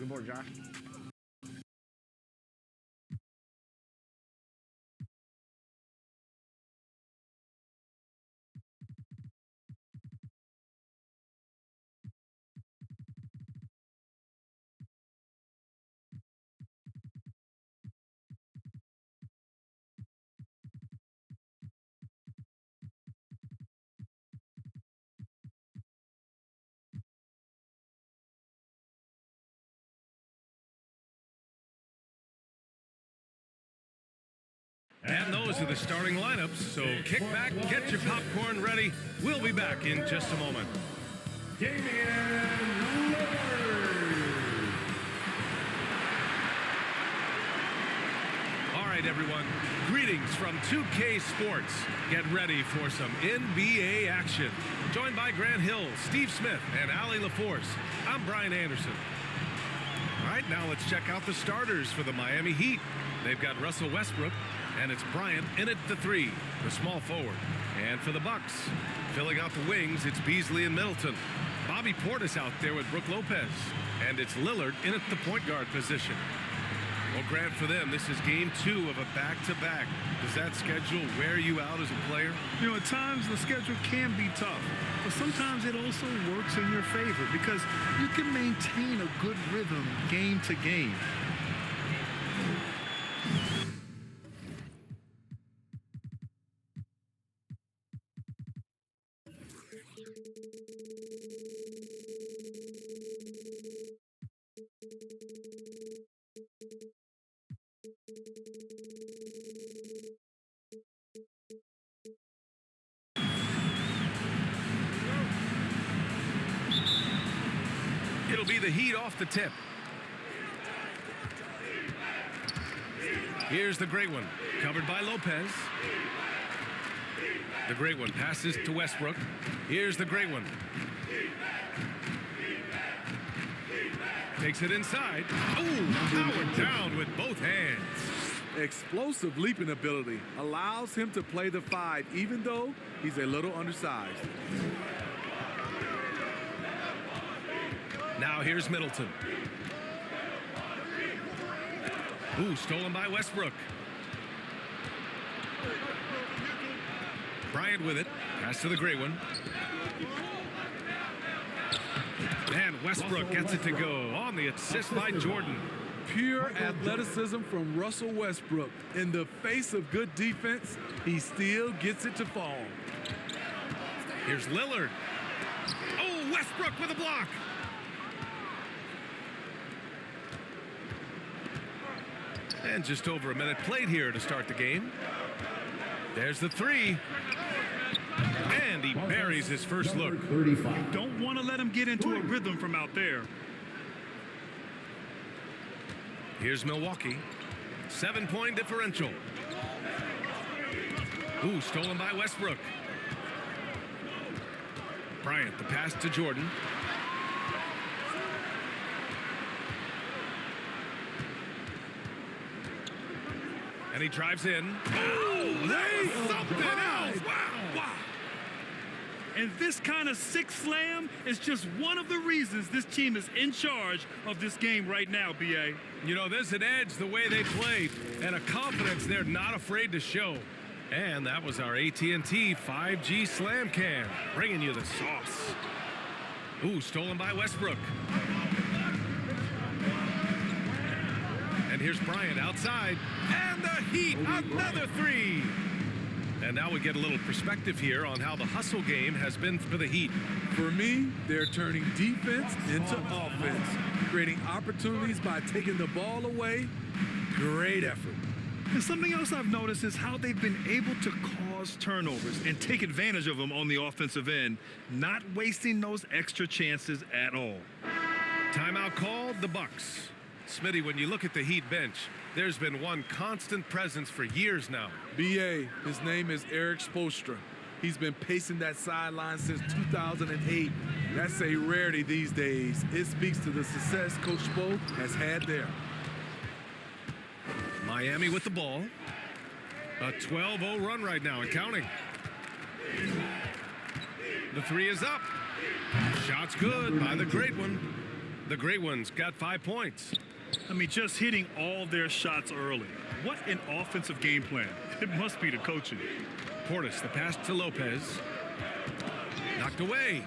Looking forward, Josh. And those are the starting lineups, so kick back, get your popcorn ready. We'll be back in just a moment. All right, everyone. Greetings from 2K Sports. Get ready for some NBA action. Joined by Grant Hill, Steve Smith, and Allie LaForce. I'm Brian Anderson. All right, now let's check out the starters for the Miami Heat. They've got Russell Westbrook, and it's Bryant in at the 3, the small forward. And for the Bucks, filling out the wings, it's Beasley and Middleton. Bobby Portis out there with Brook Lopez. And it's Lillard in at the point guard position. Well, Grant, for them, this is game 2 of a back-to-back. Does that schedule wear you out as a player? You know, at times the schedule can be tough, but sometimes it also works in your favor because you can maintain a good rhythm game to game. It'll be the Heat off the tip. Here's the great one, covered by Lopez. The great one passes to Westbrook. Here's the great one. Takes it inside. Oh, powered down with both hands. Explosive leaping ability allows him to play the 5, even though he's a little undersized. Now here's Middleton. Ooh, stolen by Westbrook. Bryant with it. Pass to the great one. And Westbrook gets it to go on the assist by Jordan. Pure athleticism from Russell Westbrook. In the face of good defense, he still gets it to fall. Here's Lillard. Oh, Westbrook with a block. And just over a minute played here to start the game. There's the 3. And he buries his first look. You don't want to let him get into a rhythm from out there. Here's Milwaukee. 7-point differential. Ooh, stolen by Westbrook. Bryant, the pass to Jordan. And he drives in. Oh, lays something else. Wow. And this kind of sick slam is just one of the reasons this team is in charge of this game right now, B.A. You know, there's an edge the way they played and a confidence they're not afraid to show. And that was our AT&T 5G Slam Cam, bringing you the sauce. Ooh, stolen by Westbrook. And here's Bryant outside. And the Heat, another 3. And now we get a little perspective here on how the hustle game has been for the Heat. For me, they're turning defense into offense, creating opportunities by taking the ball away. Great effort. And something else I've noticed is how they've been able to cause turnovers and take advantage of them on the offensive end, not wasting those extra chances at all. Timeout called, the Bucks. Smitty, when you look at the Heat bench, there's been one constant presence for years now. B.A., his name is Eric Spoelstra. He's been pacing that sideline since 2008. That's a rarity these days. It speaks to the success Coach Spo has had there. Miami with the ball. A 12-0 run right now and counting. The 3 is up. Shot's good by the great one. The Great Ones got 5 points. I mean, just hitting all their shots early. What an offensive game plan. It must be the coaching. Portis, the pass to Lopez. Knocked away.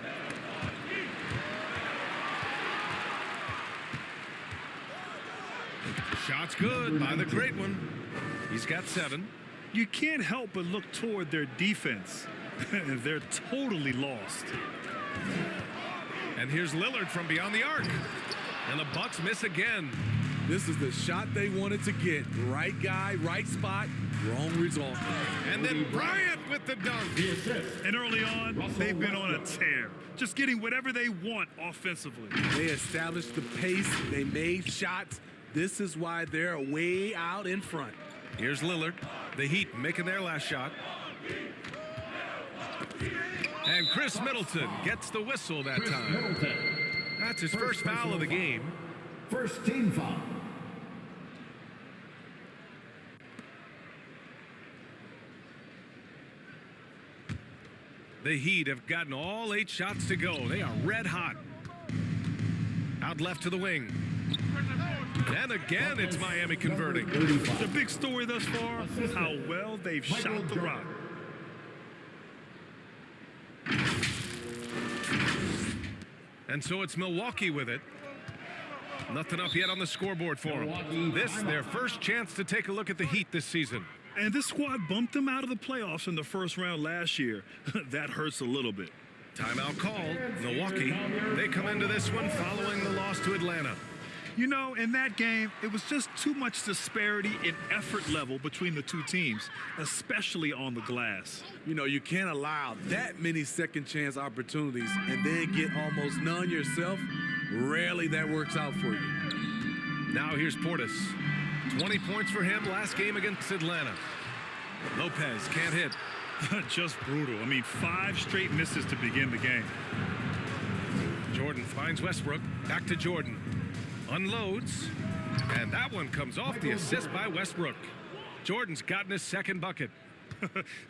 Shot's good by the Great One. He's got 7. You can't help but look toward their defense. They're totally lost. And here's Lillard from beyond the arc. And the Bucks miss again. This is the shot they wanted to get. Right guy, right spot, wrong result. And then Bryant with the dunk. And early on, they've been on a tear. Just getting whatever they want offensively. They established the pace. They made shots. This is why they're way out in front. Here's Lillard. The Heat making their last shot. And Chris Middleton gets the whistle that time. That's his first foul of the game. First team foul. The Heat have gotten all 8 shots to go. They are red hot. Out left to the wing. And again, it's Miami converting. The big story thus far, how well they've shot the rock. And so it's Milwaukee with it. Nothing up yet on the scoreboard for them. This, their first chance to take a look at the Heat this season. And this squad bumped them out of the playoffs in the first round last year. That hurts a little bit. Timeout called. Milwaukee, they come into this one following the loss to Atlanta. You know, in that game, it was just too much disparity in effort level between the two teams, especially on the glass. You know, you can't allow that many second chance opportunities and then get almost none yourself. Rarely that works out for you. Now here's Portis. 20 points for him last game against Atlanta. Lopez can't hit. Just brutal. I mean, 5 straight misses to begin the game. Jordan finds Westbrook. Back to Jordan. Unloads. And that one comes off the assist by Westbrook. Jordan's gotten his second bucket.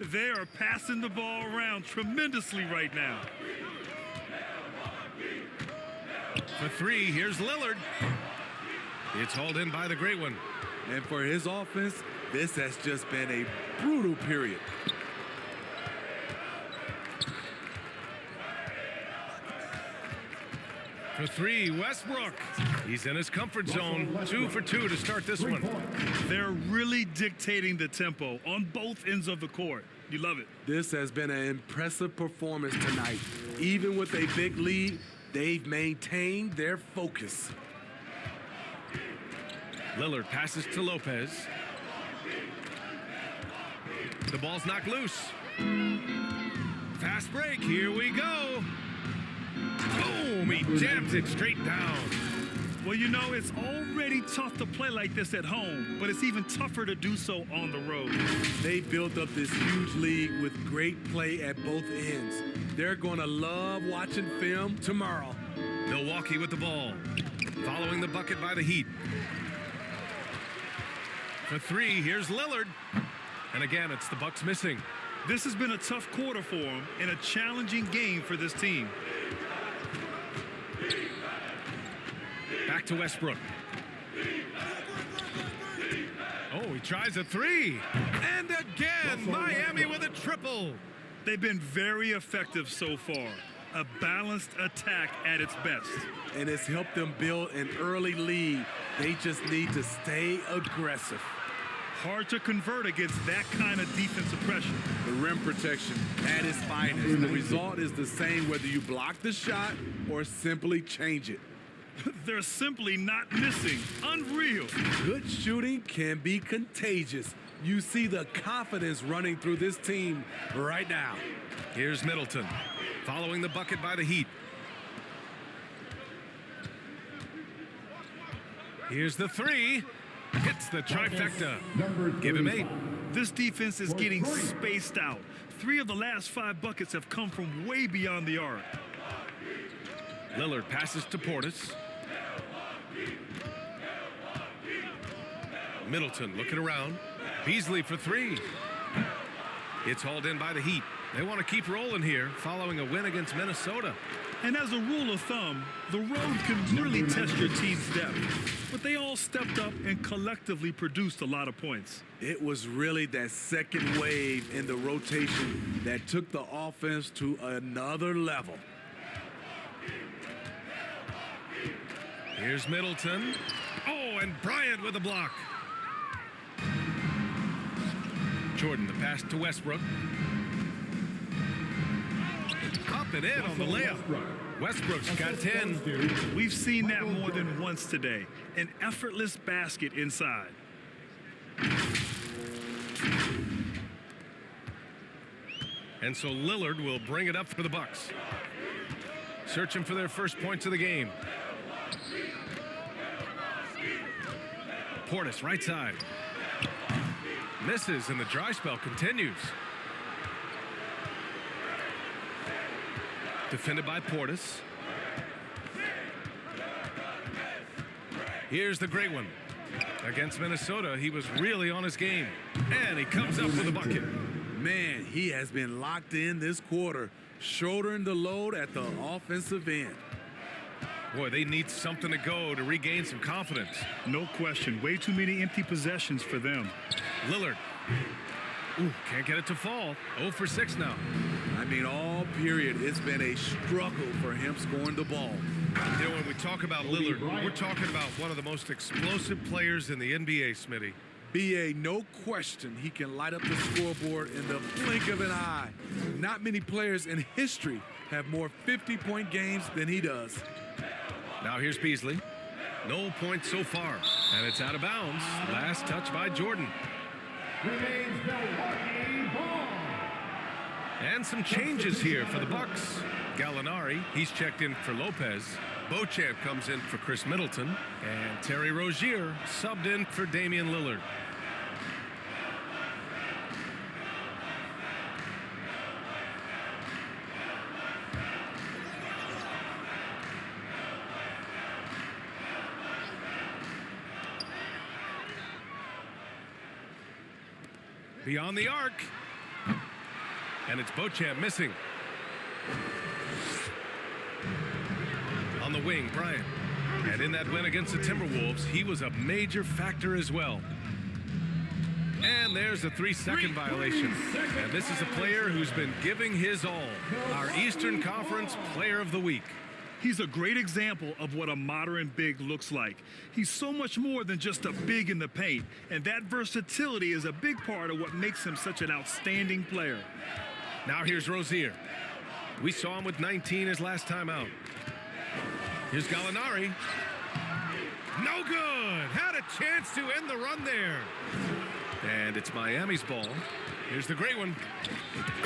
They are passing the ball around tremendously right now. For 3, here's Lillard. It's hauled in by the Great One. And for his offense, this has just been a brutal period. For 3, Westbrook. He's in his comfort zone. 2 for 2 to start this one. They're really dictating the tempo on both ends of the court. You love it. This has been an impressive performance tonight. Even with a big lead, they've maintained their focus. Lillard passes to Lopez. The ball's knocked loose. Fast break, here we go. Boom, he jams it straight down. Well, you know, it's already tough to play like this at home, but it's even tougher to do so on the road. They built up this huge lead with great play at both ends. They're going to love watching film tomorrow. Milwaukee with the ball. Following the bucket by the Heat. For 3, here's Lillard. And again, it's the Bucks missing. This has been a tough quarter for them and a challenging game for this team. Back to Westbrook. Oh, he tries a 3. And again, Miami with a triple. They've been very effective so far. A balanced attack at its best. And it's helped them build an early lead. They just need to stay aggressive. Hard to convert against that kind of defensive pressure. The rim protection at its finest. The result is the same whether you block the shot or simply change it. They're simply not missing. Unreal. Good shooting can be contagious. You see the confidence running through this team right now. Here's Middleton, following the bucket by the Heat. Here's the 3. Hits the trifecta. Give him 8. This defense is getting spaced out. 3 of the last 5 buckets have come from way beyond the arc. Lillard passes to Portis. Middleton looking around. Beasley for 3. It's hauled in by the Heat. They want to keep rolling here following a win against Minnesota. And as a rule of thumb, the road can really test your team's depth. But they all stepped up and collectively produced a lot of points. It was really that second wave in the rotation that took the offense to another level. Here's Middleton. Oh, and Bryant with a block. Jordan, the pass to Westbrook. Up and in on the layup. Westbrook's got 10. We've seen that more than once today. An effortless basket inside. And so Lillard will bring it up for the Bucks. Searching for their first points of the game. Portis right side. Misses and the dry spell continues. Defended by Portis. Here's the great one. Against Minnesota, he was really on his game. And he comes up with a bucket. Man, he has been locked in this quarter, shouldering the load at the offensive end. Boy, they need something to go to regain some confidence. No question. Way too many empty possessions for them. Lillard. Ooh, can't get it to fall. 0 for 6 now. I mean, all period, it's been a struggle for him scoring the ball. You know, when we talk about Lillard, we're talking about one of the most explosive players in the NBA, Smitty. BA, no question, he can light up the scoreboard in the blink of an eye. Not many players in history have more 50-point games than he does. Now here's Beasley. No points so far. And it's out of bounds. Last touch by Jordan. Remains Milwaukee ball. And some changes here for the Bucks. Gallinari, he's checked in for Lopez. Beauchamp comes in for Chris Middleton. And Terry Rozier subbed in for Damian Lillard. Beyond the arc. And it's Beauchamp missing. On the wing, Bryant. And in that win against the Timberwolves, he was a major factor as well. And there's a 3-second violation. And this is a player who's been giving his all. Our Eastern Conference Player of the Week. He's a great example of what a modern big looks like. He's so much more than just a big in the paint, and that versatility is a big part of what makes him such an outstanding player. Now here's Rozier. We saw him with 19 his last time out. Here's Gallinari. No good. Had a chance to end the run there. And it's Miami's ball. Here's the great one.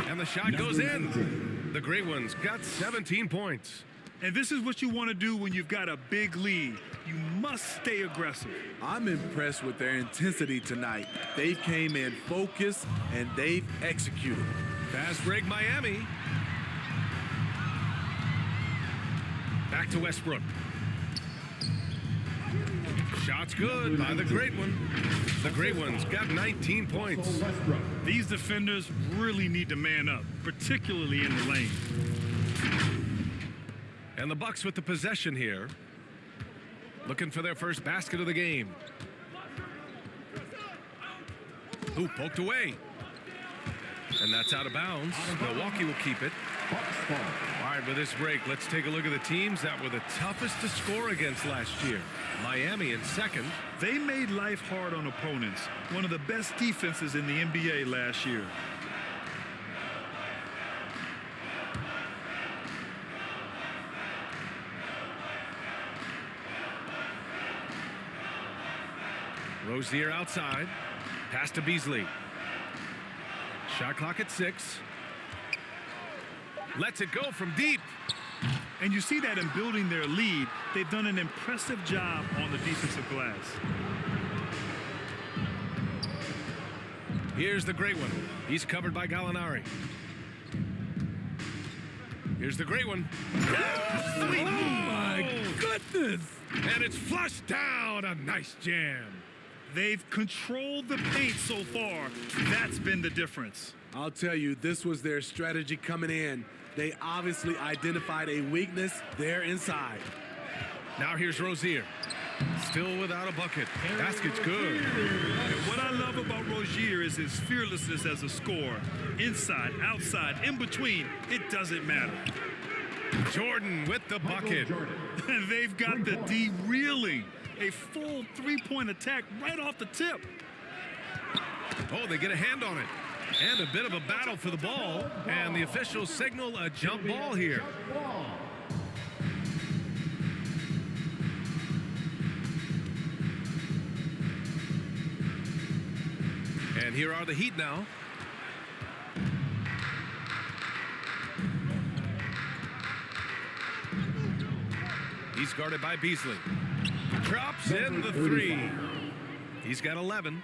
And the shot goes in. The great one's got 17 points. And this is what you want to do when you've got a big lead. You must stay aggressive. I'm impressed with their intensity tonight. They came in focused and they've executed. Fast break Miami. Back to Westbrook. Shot's good by the great one. The great one's got 19 points. These defenders really need to man up, particularly in the lane. And the Bucks with the possession here. Looking for their first basket of the game. Ooh, poked away. And that's out of bounds. Milwaukee will keep it. All right, with this break, let's take a look at the teams that were the toughest to score against last year. Miami in second. They made life hard on opponents. One of the best defenses in the NBA last year. Rozier outside. Pass to Beasley. Shot clock at 6. Lets it go from deep. And you see that in building their lead, they've done an impressive job on the defensive glass. Here's the great one. He's covered by Gallinari. Here's the great one. Oh, my goodness. And it's flushed down. A nice jam. They've controlled the paint so far. That's been the difference. I'll tell you, this was their strategy coming in. They obviously identified a weakness there inside. Now here's Rozier. Still without a bucket. Basket's good. And what I love about Rozier is his fearlessness as a scorer. Inside, outside, in between, it doesn't matter. Jordan with the bucket. And they've got the D reeling. A full three-point attack right off the tip. Oh, they get a hand on it. And a bit of a battle for the ball. And the officials signal a jump ball here. And here are the Heat now. He's guarded by Beasley. Drops in the three. He's got 11.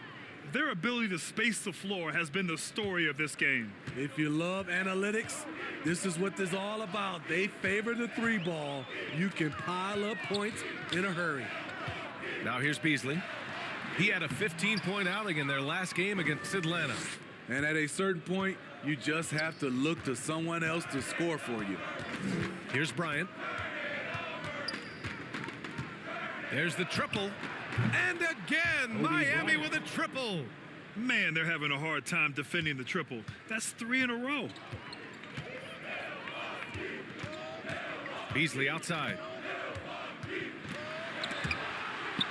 Their ability to space the floor has been the story of this game. If you love analytics, this is what this is all about. They favor the three ball. You can pile up points in a hurry. Now here's Beasley. He had a 15-point outing in their last game against Atlanta. And at a certain point, you just have to look to someone else to score for you. Here's Bryant. There's the triple. And again, Miami with a triple. Man, they're having a hard time defending the triple. That's 3 in a row. Beasley outside.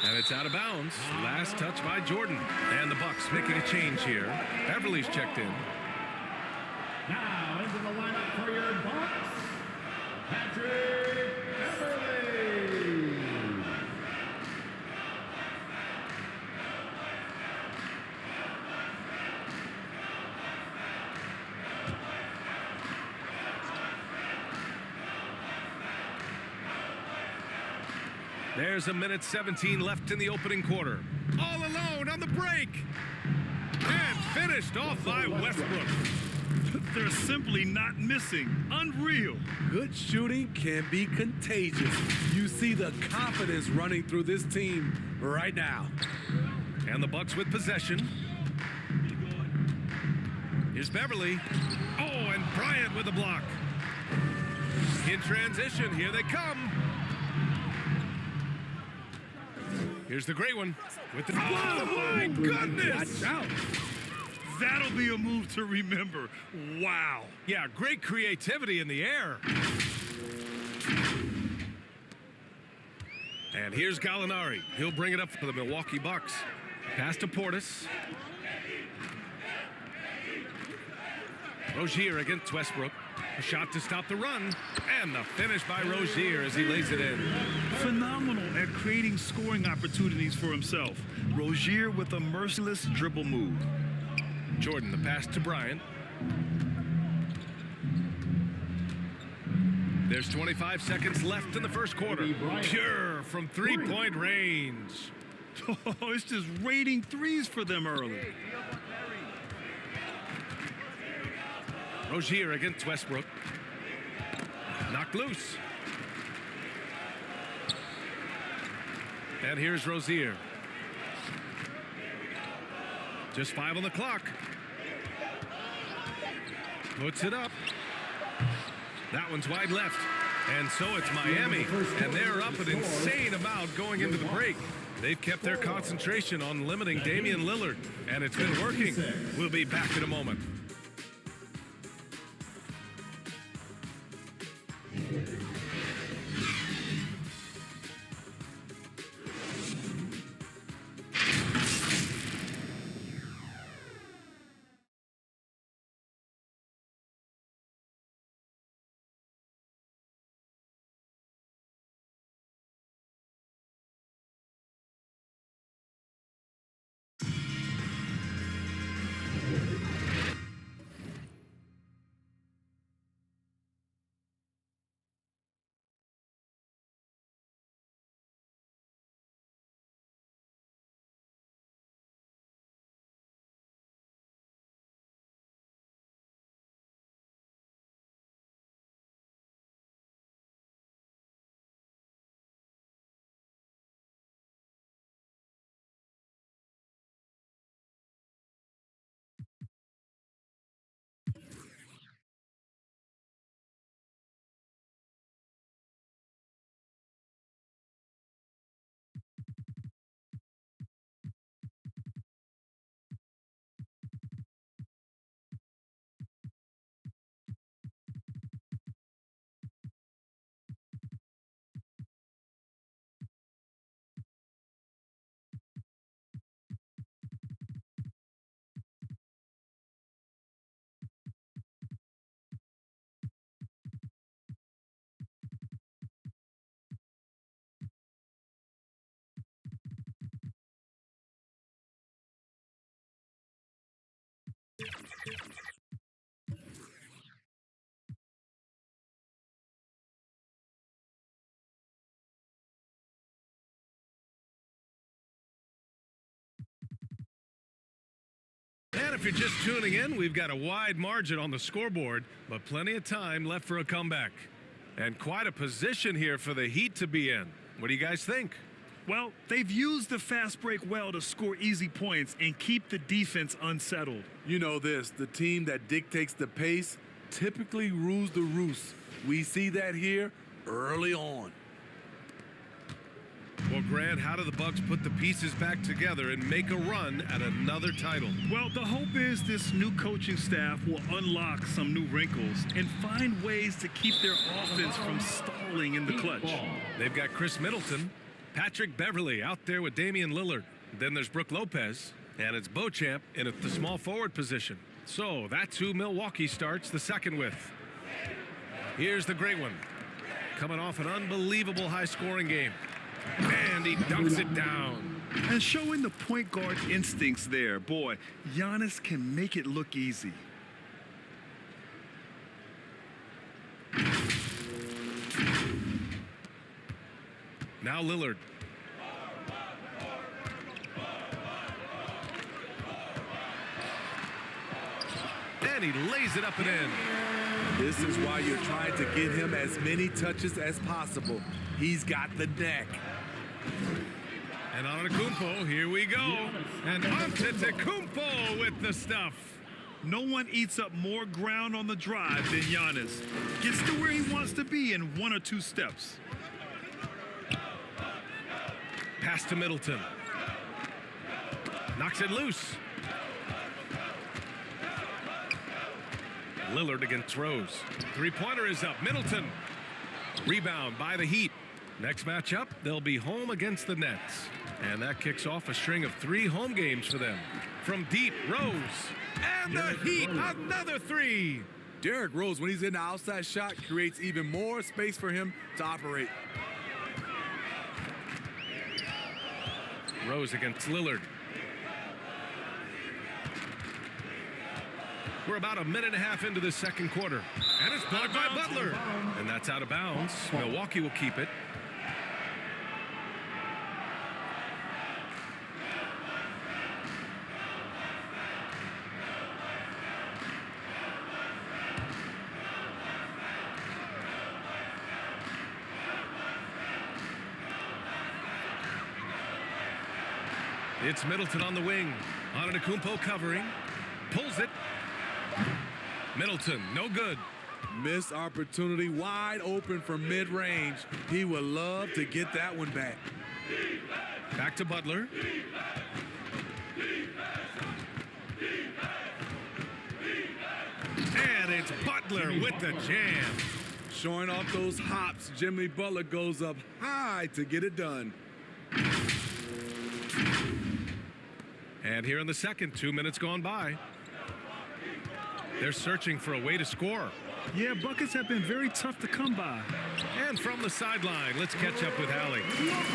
And it's out of bounds. Last touch by Jordan. And the Bucks making a change here. Beverly's checked in. Now into the lineup for your Bucks, Patrick Beverly. There's a minute 17 left in the opening quarter. All alone on the break. And finished off by Westbrook. They're simply not missing. Unreal. Good shooting can be contagious. You see the confidence running through this team right now. And the Bucks with possession. Here's Beverly. Oh, and Bryant with the block. In transition, here they come. Here's the great one with the... Oh, my goodness! Watch out. That'll be a move to remember. Wow. Yeah, great creativity in the air. And here's Gallinari. He'll bring it up for the Milwaukee Bucks. Pass to Portis. Rozier against Westbrook. A shot to stop the run. And the finish by Rozier as he lays it in. Phenomenal at creating scoring opportunities for himself. Rozier with a merciless dribble move. Jordan, the pass to Bryant. There's 25 seconds left in the first quarter. Pure from three-point range. Oh, it's just raining threes for them early. Rozier against Westbrook. Knocked loose. And here's Rozier. Just 5 on the clock. Puts it up. That one's wide left. And so it's Miami. And they're up an insane amount going into the break. They've kept their concentration on limiting Damian Lillard. And it's been working. We'll be back in a moment. if you're just tuning in, we've got a wide margin on the scoreboard, but plenty of time left for a comeback. And quite a position here for the Heat to be in. What do you guys think? Well, they've used the fast break well to score easy points and keep the defense unsettled. You know this, the team that dictates the pace typically rules the roost. We see that here early on. Well, Grant, how do the Bucks put the pieces back together and make a run at another title? Well, the hope is this new coaching staff will unlock some new wrinkles and find ways to keep their offense from stalling in the clutch. They've got Chris Middleton, Patrick Beverley out there with Damian Lillard. Then there's Brook Lopez, and it's Beauchamp in at the small forward position. So that's who Milwaukee starts the second with. Here's the great one, coming off an unbelievable high-scoring game. And he dunks it down. And showing the point guard instincts there. Boy, Giannis can make it look easy. Now Lillard. And he lays it up and in. This is why you're trying to get him as many touches as possible. He's got the neck. And Antetokounmpo, here we go. And Antetokounmpo with the stuff. No one eats up more ground on the drive than Giannis. Gets to where he wants to be in 1 or 2 steps. Pass to Middleton. Knocks it loose. Lillard against Rose. Three-pointer is up. Middleton. Rebound by the Heat. Next matchup, they'll be home against the Nets. And that kicks off a string of 3 home games for them. From deep, Rose. And the Heat, another 3. Derrick Rose, when he's in the outside shot, creates even more space for him to operate. Rose against Lillard. We're about a minute and a half into the second quarter. And it's blocked by Butler. And that's out of bounds. Milwaukee will keep it. It's Middleton on the wing. Antetokounmpo covering. Pulls it. Middleton, no good. Missed opportunity, wide open from mid-range. He would love to get that one back. Back to Butler. And it's Butler with the jam. Showing off those hops, Jimmy Butler goes up high to get it done. And here in the second, 2 minutes gone by. They're searching for a way to score. Yeah, buckets have been very tough to come by. And from the sideline, let's catch up with Allie.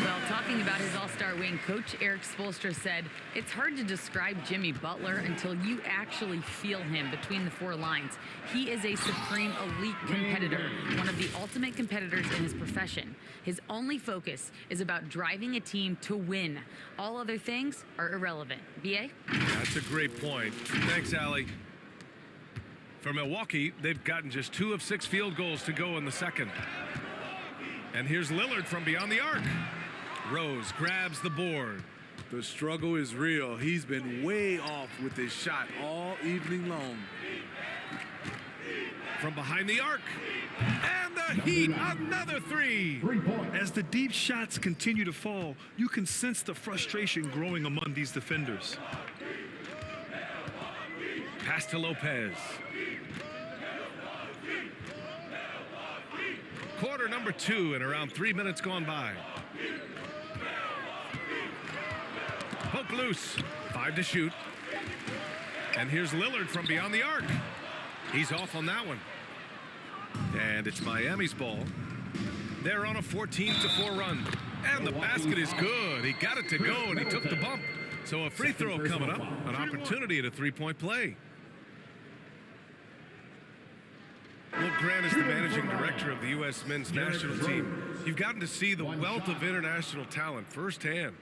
Well, talking about his all-star wing, Coach Eric Spoelstra said, it's hard to describe Jimmy Butler until you actually feel him between the 4 lines. He is a supreme elite competitor, one of the ultimate competitors in his profession. His only focus is about driving a team to win. All other things are irrelevant. B.A.? That's a great point. Thanks, Allie. For Milwaukee, they've gotten just 2 of 6 field goals to go in the second. And here's Lillard from beyond the arc. Rose grabs the board. The struggle is real. He's been way off with his shot all evening long. From behind the arc. And the Heat, another 3. 3 points. As the deep shots continue to fall, you can sense the frustration growing among these defenders. Pass to Lopez. Quarter number 2 and around 3 minutes gone by. Poke loose. 5 to shoot. And here's Lillard from beyond the arc. He's off on that one. And it's Miami's ball. They're on a 14-4 run. And the basket is good. He got it to go and he took the bump. So a free throw coming up. An opportunity at a 3-point play. Well, Grant is the managing director of the U.S. men's national team. You've gotten to see the wealth of international talent firsthand.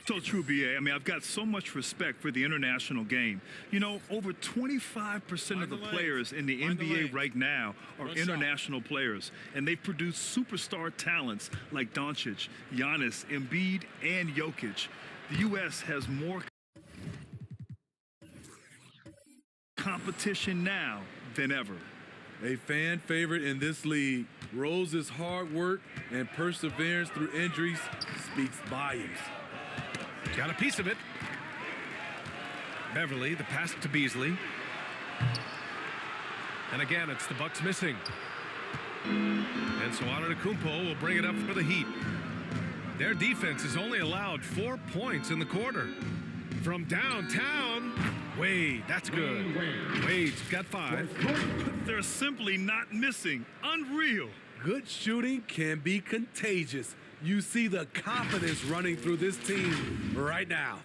So so true, B.A. I mean, I've got so much respect for the international game. You know, over 25% of the players in the NBA right now are international players, and they've produced superstar talents like Doncic, Giannis, Embiid, and Jokic. The U.S. has more competition now than ever. A fan favorite in this league, Rose's hard work and perseverance through injuries speaks volumes. Got a piece of it. Beverly, the pass to Beasley. And again, it's the Bucks missing. And so Antetokounmpo will bring it up for the Heat. Their defense has only allowed 4 points in the quarter. From downtown, Wade, that's good. Wade's got 5. They're simply not missing. Unreal. Good shooting can be contagious. You see the confidence running through this team right now.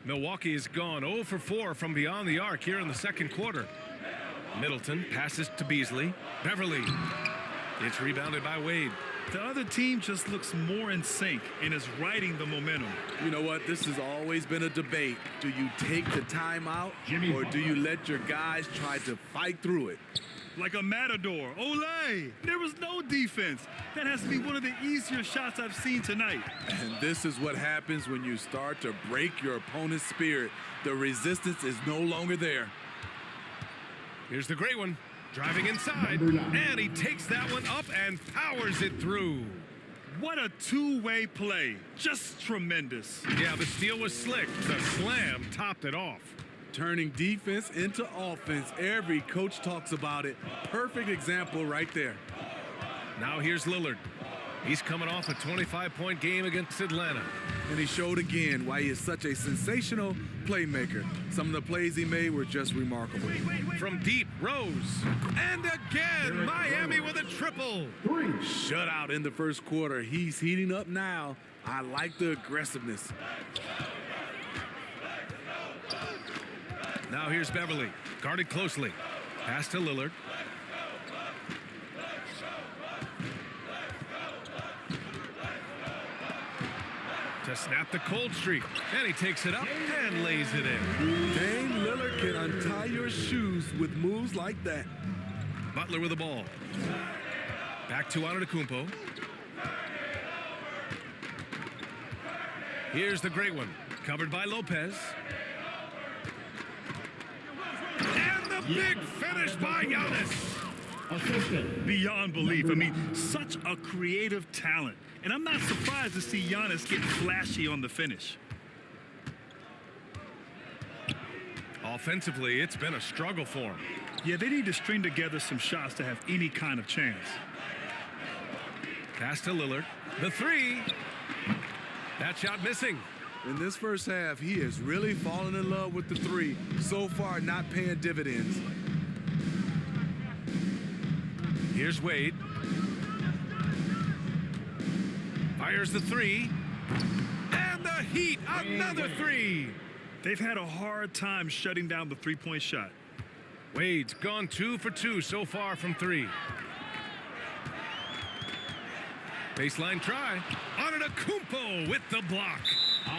Milwaukee has gone 0 for 4 from beyond the arc here in the second quarter. Middleton passes to Beasley. Beverly. It's rebounded by Wade. The other team just looks more in sync and is riding the momentum. You know what? This has always been a debate. Do you take the timeout or do you let your guys try to fight through it? Like a matador. Olay! There was no defense. That has to be one of the easier shots I've seen tonight. And this is what happens when you start to break your opponent's spirit. The resistance is no longer there. Here's the great one. Driving inside, and he takes that one up and powers it through. What a two-way play. Just tremendous. Yeah, the steal was slick. The slam topped it off. Turning defense into offense. Every coach talks about it. Perfect example right there. Now here's Lillard. He's coming off a 25-point game against Atlanta. And he showed again why he is such a sensational playmaker. Some of the plays he made were just remarkable. From deep, Rose. And again, Miami with a triple. Shut out in the first quarter. He's heating up now. I like the aggressiveness. Now here's Beverly, guarded closely. Pass to Lillard. To snap the cold streak. And he takes it up and lays it in. Dame Lillard can untie your shoes with moves like that. Butler with the ball. Back to Antetokounmpo. Here's the great one. Covered by Lopez. And the big finish by Giannis. Beyond belief. I mean, such a creative talent. And I'm not surprised to see Giannis get flashy on the finish. Offensively, it's been a struggle for him. Yeah, they need to string together some shots to have any kind of chance. Pass to Lillard. The three. That shot missing. In this first half, he is really falling in love with the three. So far, not paying dividends. Here's Wade. Fires the three. And the Heat, another three. They've had a hard time shutting down the three-point shot. Wade's gone 2 for 2 so far from 3. Baseline try. Antetokounmpo with the block.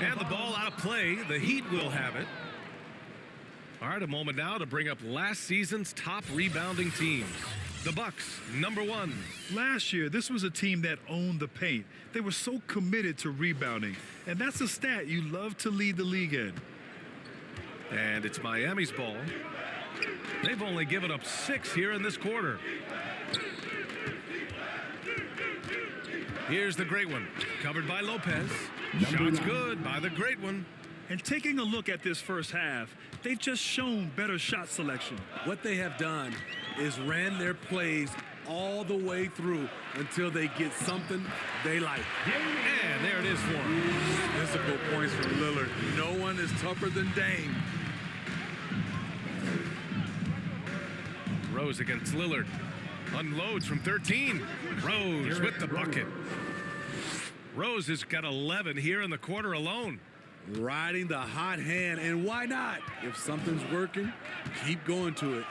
And the ball out of play. The Heat will have it. All right, a moment now to bring up last season's top rebounding teams. The Bucks, number 1. Last year, this was a team that owned the paint. They were so committed to rebounding. And that's a stat you love to lead the league in. And it's Miami's ball. They've only given up 6 here in this quarter. Here's the great one. Covered by Lopez. Shot's good by the great one. And taking a look at this first half, they've just shown better shot selection. What they have done is ran their plays all the way through until they get something they like. And there it is for him. Physical points from Lillard. No one is tougher than Dame. Rose against Lillard. Unloads from 13. Rose with the bucket. Rose has got 11 here in the quarter alone. Riding the hot hand, and why not? If something's working, keep going to it.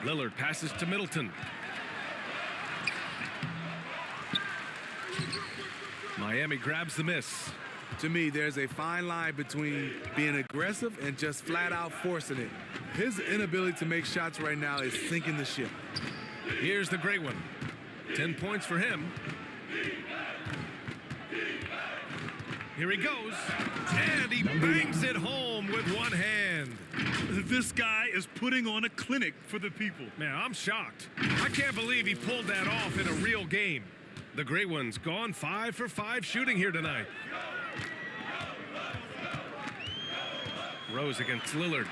Lillard passes to Middleton. Miami grabs the miss. To me, there's a fine line between being aggressive and just flat out forcing it. His inability to make shots right now is sinking the ship. Here's the great one. 10 points for him. Here he goes, and he bangs it home with one hand. This guy is putting on a clinic for the people. Man, I'm shocked. I can't believe he pulled that off in a real game. The great one's gone 5 for 5 shooting here tonight. Rose against Lillard,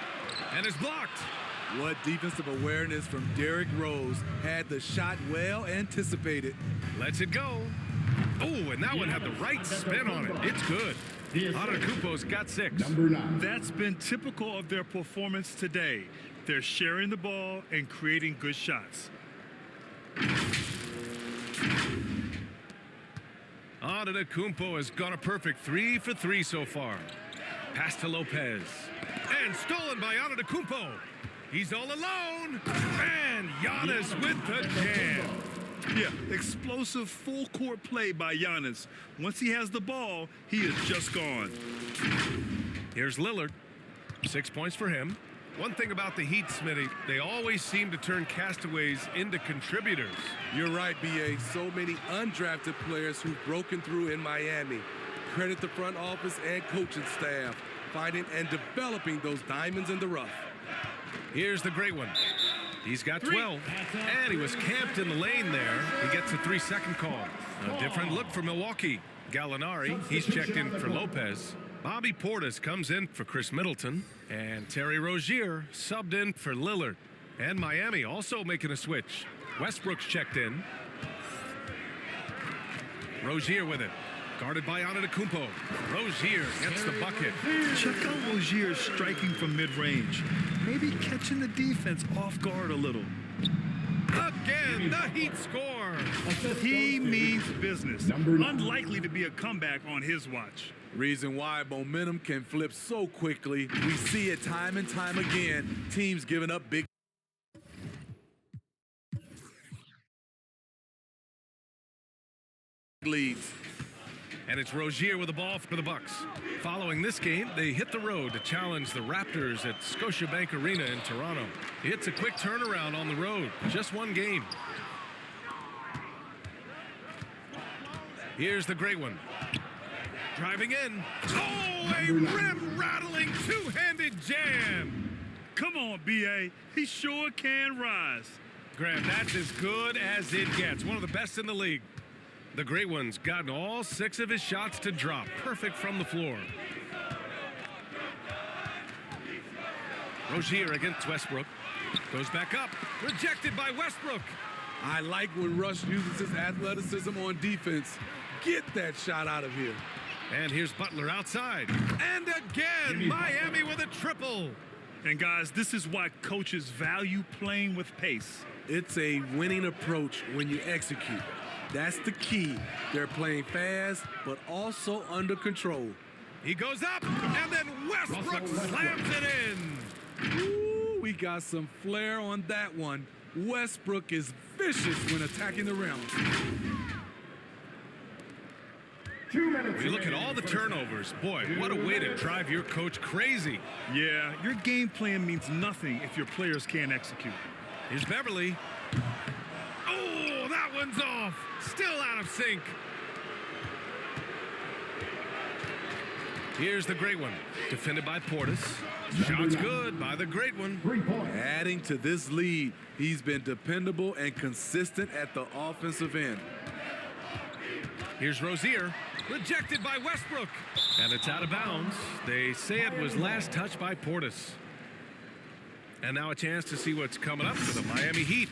and is blocked. What defensive awareness from Derrick Rose. Had the shot well anticipated. Lets it go. Oh, and that one had the right spin on it. It's good. Antetokounmpo's got 6. Number 9. That's been typical of their performance today. They're sharing the ball and creating good shots. Antetokounmpo has gone a perfect 3 for 3 so far. Pass to Lopez. And stolen by Antetokounmpo. He's all alone. And Giannis with the jam. Yeah, explosive full-court play by Giannis. Once he has the ball, he is just gone. Here's Lillard. 6 points for him. One thing about the Heat, Smitty, they always seem to turn castaways into contributors. You're right, B.A. So many undrafted players who've broken through in Miami. Credit the front office and coaching staff, finding and developing those diamonds in the rough. Here's the great one. He's got 12, and he was camped in the lane there. He gets a 3-second call. A different look for Milwaukee. Gallinari, he's checked in for Lopez. Bobby Portis comes in for Chris Middleton, and Terry Rozier subbed in for Lillard. And Miami also making a switch. Westbrook's checked in. Rozier with it. Guarded by Antetokounmpo. Rozier gets the bucket. Check out Rozier striking from mid-range. Maybe catching the defense off guard a little. Again, the Heat score. He means business. Unlikely to be a comeback on his watch. Reason why momentum can flip so quickly. We see it time and time again. Teams giving up big leads. And it's Rozier with the ball for the Bucks. Following this game, they hit the road to challenge the Raptors at Scotiabank Arena in Toronto. It's a quick turnaround on the road, just one game. Here's the great one. Driving in. Oh, a rim-rattling two-handed jam. Come on, B.A. He sure can rise. Graham, that's as good as it gets. One of the best in the league. The great one's gotten all 6 of his shots to drop. Perfect from the floor. Rozier against Westbrook. Goes back up. Rejected by Westbrook. I like when Russ uses his athleticism on defense. Get that shot out of here. And here's Butler outside. And again, Miami with a triple. And guys, this is why coaches value playing with pace. It's a winning approach when you execute. That's the key. They're playing fast, but also under control. He goes up, and then Westbrook slams it in. Ooh, we got some flair on that one. Westbrook is vicious when attacking the rim. We look at all the turnovers. Boy, what a way to drive your coach crazy. Yeah, your game plan means nothing if your players can't execute. Here's Beverly. Oh, that one's off. Still out of sync. Here's the great one. Defended by Portis. Shot's good by the great one. Adding to this lead, he's been dependable and consistent at the offensive end. Here's Rozier. Rejected by Westbrook. And it's out of bounds. They say it was last touched by Portis. And now a chance to see what's coming up for the Miami Heat.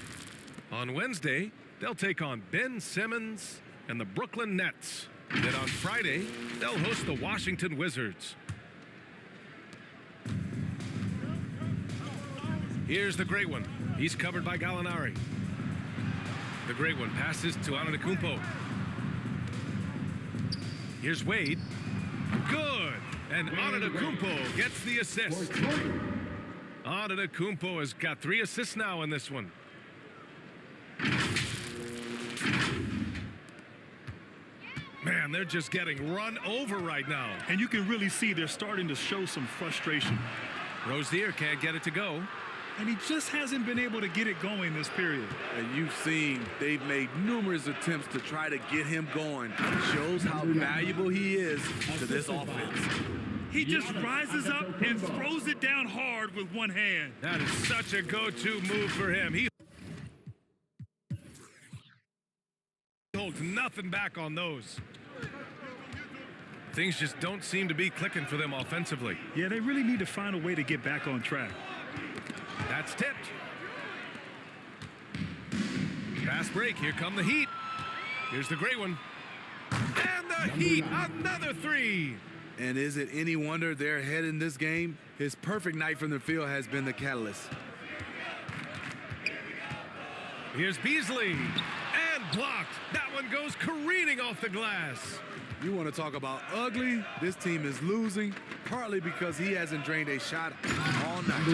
On Wednesday, they'll take on Ben Simmons and the Brooklyn Nets. Then on Friday, they'll host the Washington Wizards. Here's the great one. He's covered by Gallinari. The great one passes to Antetokounmpo. Here's Wade. Good. And Antetokounmpo gets the assist. Antetokounmpo has got 3 assists now in this one. Man, Man, they're just getting run over right now. And you can really see they're starting to show some frustration. Rozier can't get it to go. And he just hasn't been able to get it going this period. And you've seen they've made numerous attempts to try to get him going. It shows how valuable he is to this offense. He just rises up and throws it down hard with one hand. That is such a go-to move for him. He holds nothing back on those. Things just don't seem to be clicking for them offensively. Yeah, they really need to find a way to get back on track. That's tipped. Fast break. Here come the Heat. Here's the great one. And the Heat, another three. And is it any wonder they're ahead in this game? His perfect night from the field has been the catalyst. Here's Beasley. And blocked. That one goes careening off the glass. You want to talk about ugly? This team is losing, partly because he hasn't drained a shot all night.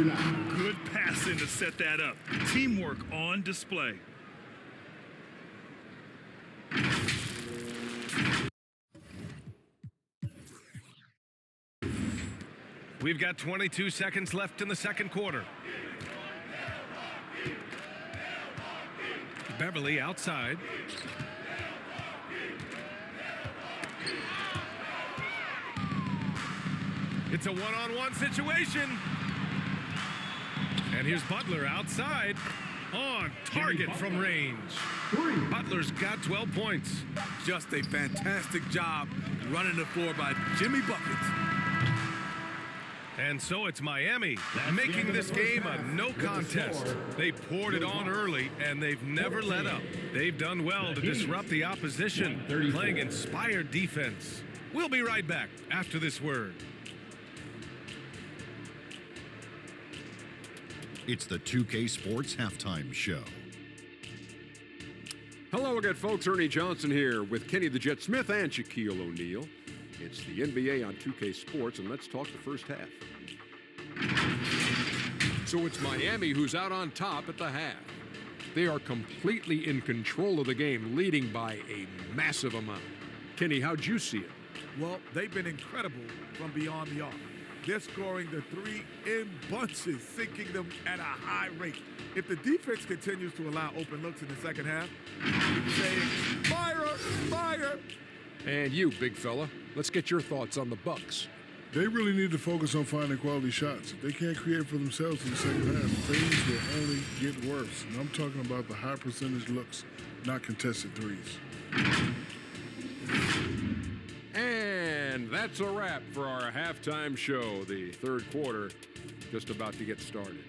Good passing to set that up. Teamwork on display. We've got 22 seconds left in the second quarter. Beverly outside. It's a one-on-one situation. And here's Butler outside. On target from range. Butler's got 12 points. Just a fantastic job running the floor by Jimmy Buckets. And so it's Miami making this game a no contest. They poured it on early, and they've never let up. They've done well to disrupt the opposition, playing inspired defense. We'll be right back after this word. It's the 2K Sports Halftime Show. Hello again, folks. Ernie Johnson here with Kenny the Jet Smith and Shaquille O'Neal. It's the NBA on 2K Sports, and let's talk the first half. So it's Miami who's out on top at the half. They are completely in control of the game, leading by a massive amount. Kenny, how'd you see it? Well, they've been incredible from beyond the arc. They're scoring the three in bunches, sinking them at a high rate. If the defense continues to allow open looks in the second half, keep saying, fire, fire. And you, big fella, let's get your thoughts on the Bucks. They really need to focus on finding quality shots. If they can't create for themselves in the second half, things will only get worse. And I'm talking about the high percentage looks, not contested threes. And that's a wrap for our halftime show. The third quarter just about to get started.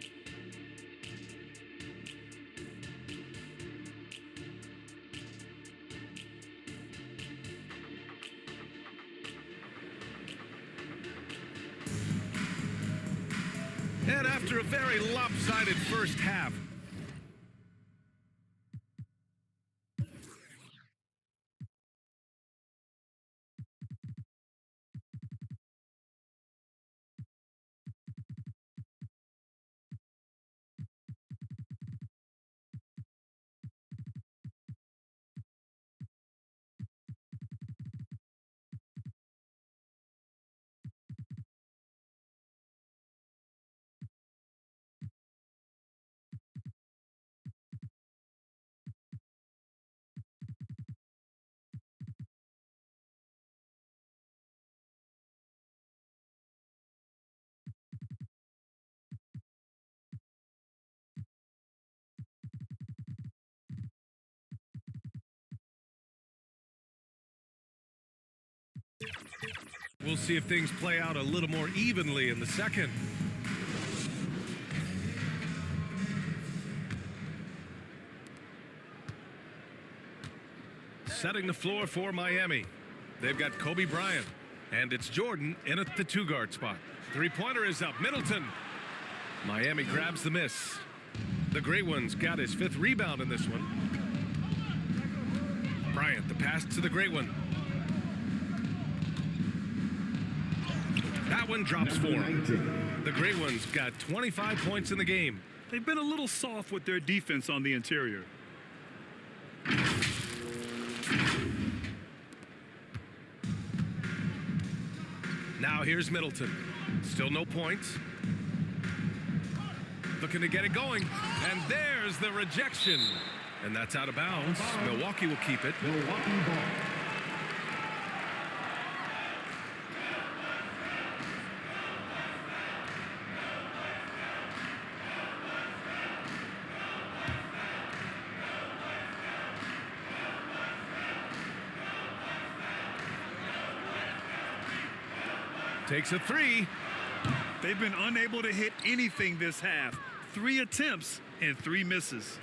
And after a very lopsided first half, we'll see if things play out a little more evenly in the second. Setting the floor for Miami. They've got Kobe Bryant, and it's Jordan in at the two-guard spot. Three-pointer is up. Middleton. Miami grabs the miss. The Great One's got his fifth rebound in this one. Bryant, the pass to the Great One. That one drops for him. The Great One's got 25 points in the game. They've been a little soft with their defense on the interior. Now here's Middleton. Still no points. Looking to get it going. And there's the rejection. And that's out of bounds. Milwaukee will keep it. Milwaukee ball. Takes a three. They've been unable to hit anything this half. 3 attempts and 3 misses.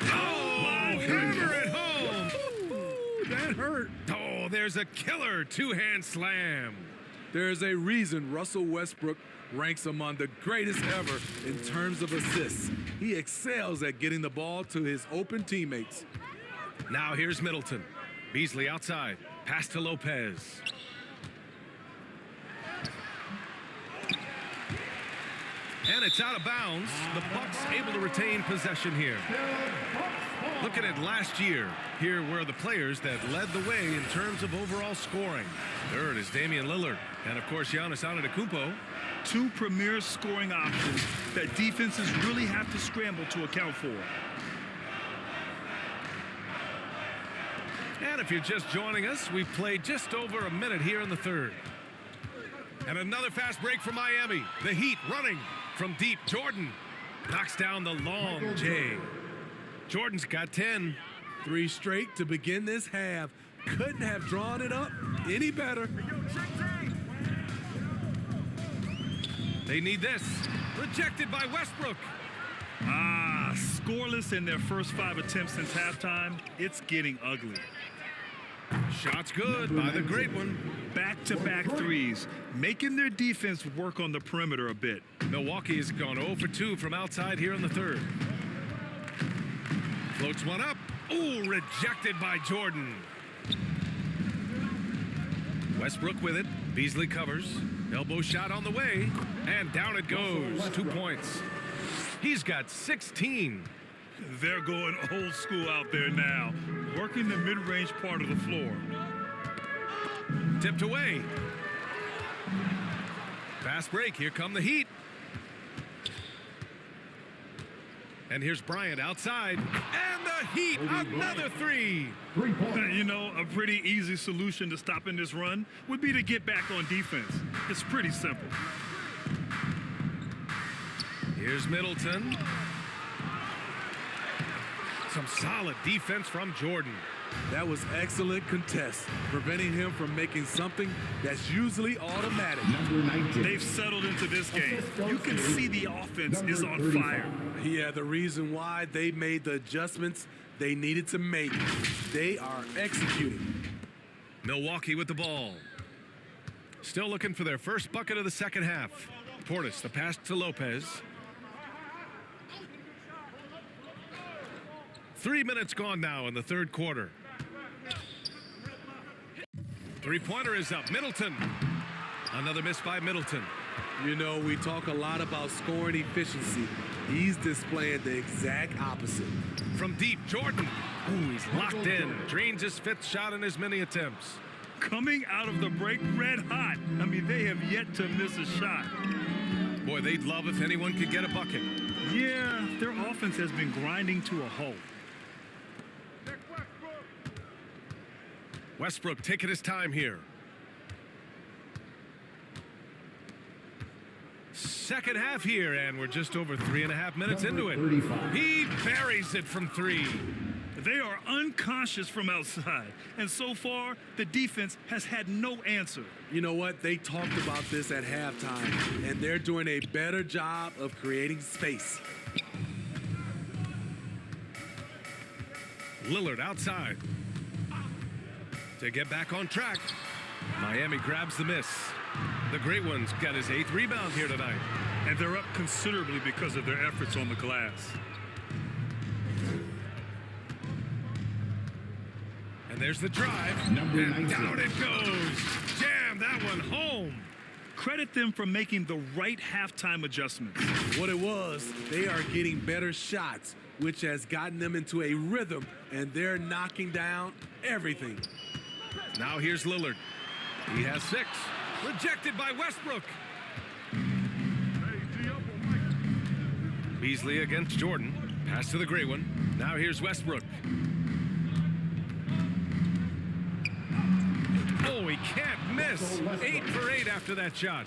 Oh, hammer it home. Ooh, that hurt. Oh, there's a killer two-hand slam. There's a reason Russell Westbrook ranks among the greatest ever in terms of assists. He excels at getting the ball to his open teammates. Now here's Middleton. Beasley outside. Pass to Lopez. And it's out of bounds. The Bucks able to retain possession here. Looking at last year, here were the players that led the way in terms of overall scoring. Third is Damian Lillard. And of course, Giannis Antetokounmpo. 2 premier scoring options that defenses really have to scramble to account for. And if you're just joining us, we've played just over a minute here in the third. And another fast break for Miami. The Heat running from deep. Jordan knocks down the long J. Jordan's got 10. 3 straight to begin this half. Couldn't have drawn it up any better. They need this. Rejected by Westbrook. Scoreless in their first 5 attempts since halftime. It's getting ugly. Shots good by the great one. Back-to-back threes, making their defense work on the perimeter a bit. Milwaukee's gone 0 for 2 from outside here in the third. Floats one up. Ooh, rejected by Jordan. Westbrook with it. Beasley covers. Elbow shot on the way. And down it goes. 2 points. He's got 16. They're going old school out there now, working the mid-range part of the floor. Tipped away. Fast break. Here come the Heat. And here's Bryant outside. And the Heat, another 3. 3 points. You know, a pretty easy solution to stopping this run would be to get back on defense. It's pretty simple. Here's Middleton. Some solid defense from Jordan. That was excellent contest, preventing him from making something that's usually automatic. Number 19. They've settled into this game. You can see the offense is on fire. Yeah, the reason why they made the adjustments they needed to make. They are executing. Milwaukee with the ball. Still looking for their first bucket of the second half. Portis, the pass to Lopez. 3 minutes gone now in the third quarter. Three-pointer is up. Middleton. Another miss by Middleton. You know, we talk a lot about scoring efficiency. He's displaying the exact opposite. From deep, Jordan. Ooh, he's locked in. Drains his 5th shot in as many attempts. Coming out of the break red hot. I mean, they have yet to miss a shot. Boy, they'd love if anyone could get a bucket. Yeah, their offense has been grinding to a halt. Westbrook taking his time here. Second half here, and we're just over 3.5 minutes into it. 35. He buries it from 3. They are unconscious from outside, and so far, the defense has had no answer. You know what? They talked about this at halftime, and they're doing a better job of creating space. Lillard outside. To get back on track. Miami grabs the miss. The great one's got his 8th rebound here tonight. And they're up considerably because of their efforts on the glass. And there's the drive. Number and 19. down it goes. Jam that one home. Credit them for making the right halftime adjustments. What it was, they are getting better shots, which has gotten them into a rhythm, and they're knocking down everything. Now here's Lillard. He has 6. Rejected by Westbrook. Beasley against Jordan. Pass to the gray one. Now here's Westbrook. Oh, he can't miss. 8 for 8 after that shot.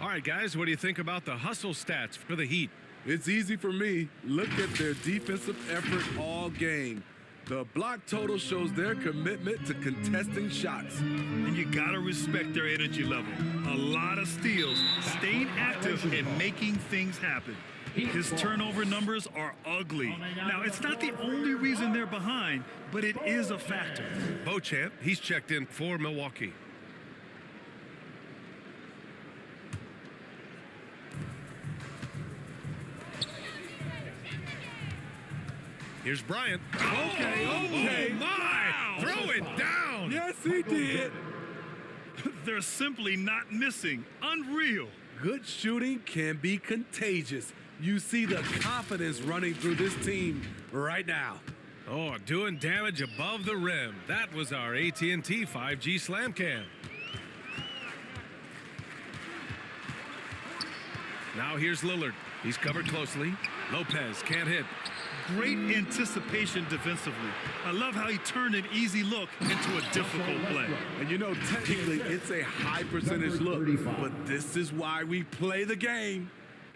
All right, guys, what do you think about the hustle stats for the Heat? It's easy for me. Look at their defensive effort all game. The block total shows their commitment to contesting shots. And you gotta respect their energy level. A lot of steals, staying active and making things happen. His turnover numbers are ugly. Now, it's not the only reason they're behind, but it is a factor. Beauchamp, he's checked in for Milwaukee. Here's Bryant. Okay. Oh, my! Throw it down! Yes, he did. They're simply not missing. Unreal. Good shooting can be contagious. You see the confidence running through this team right now. Oh, doing damage above the rim. That was our AT&T 5G Slam Cam. Now here's Lillard. He's covered closely. Lopez can't hit. Great anticipation defensively. I love how he turned an easy look into a difficult play. And you know, technically, it's a high percentage look, but this is why we play the game.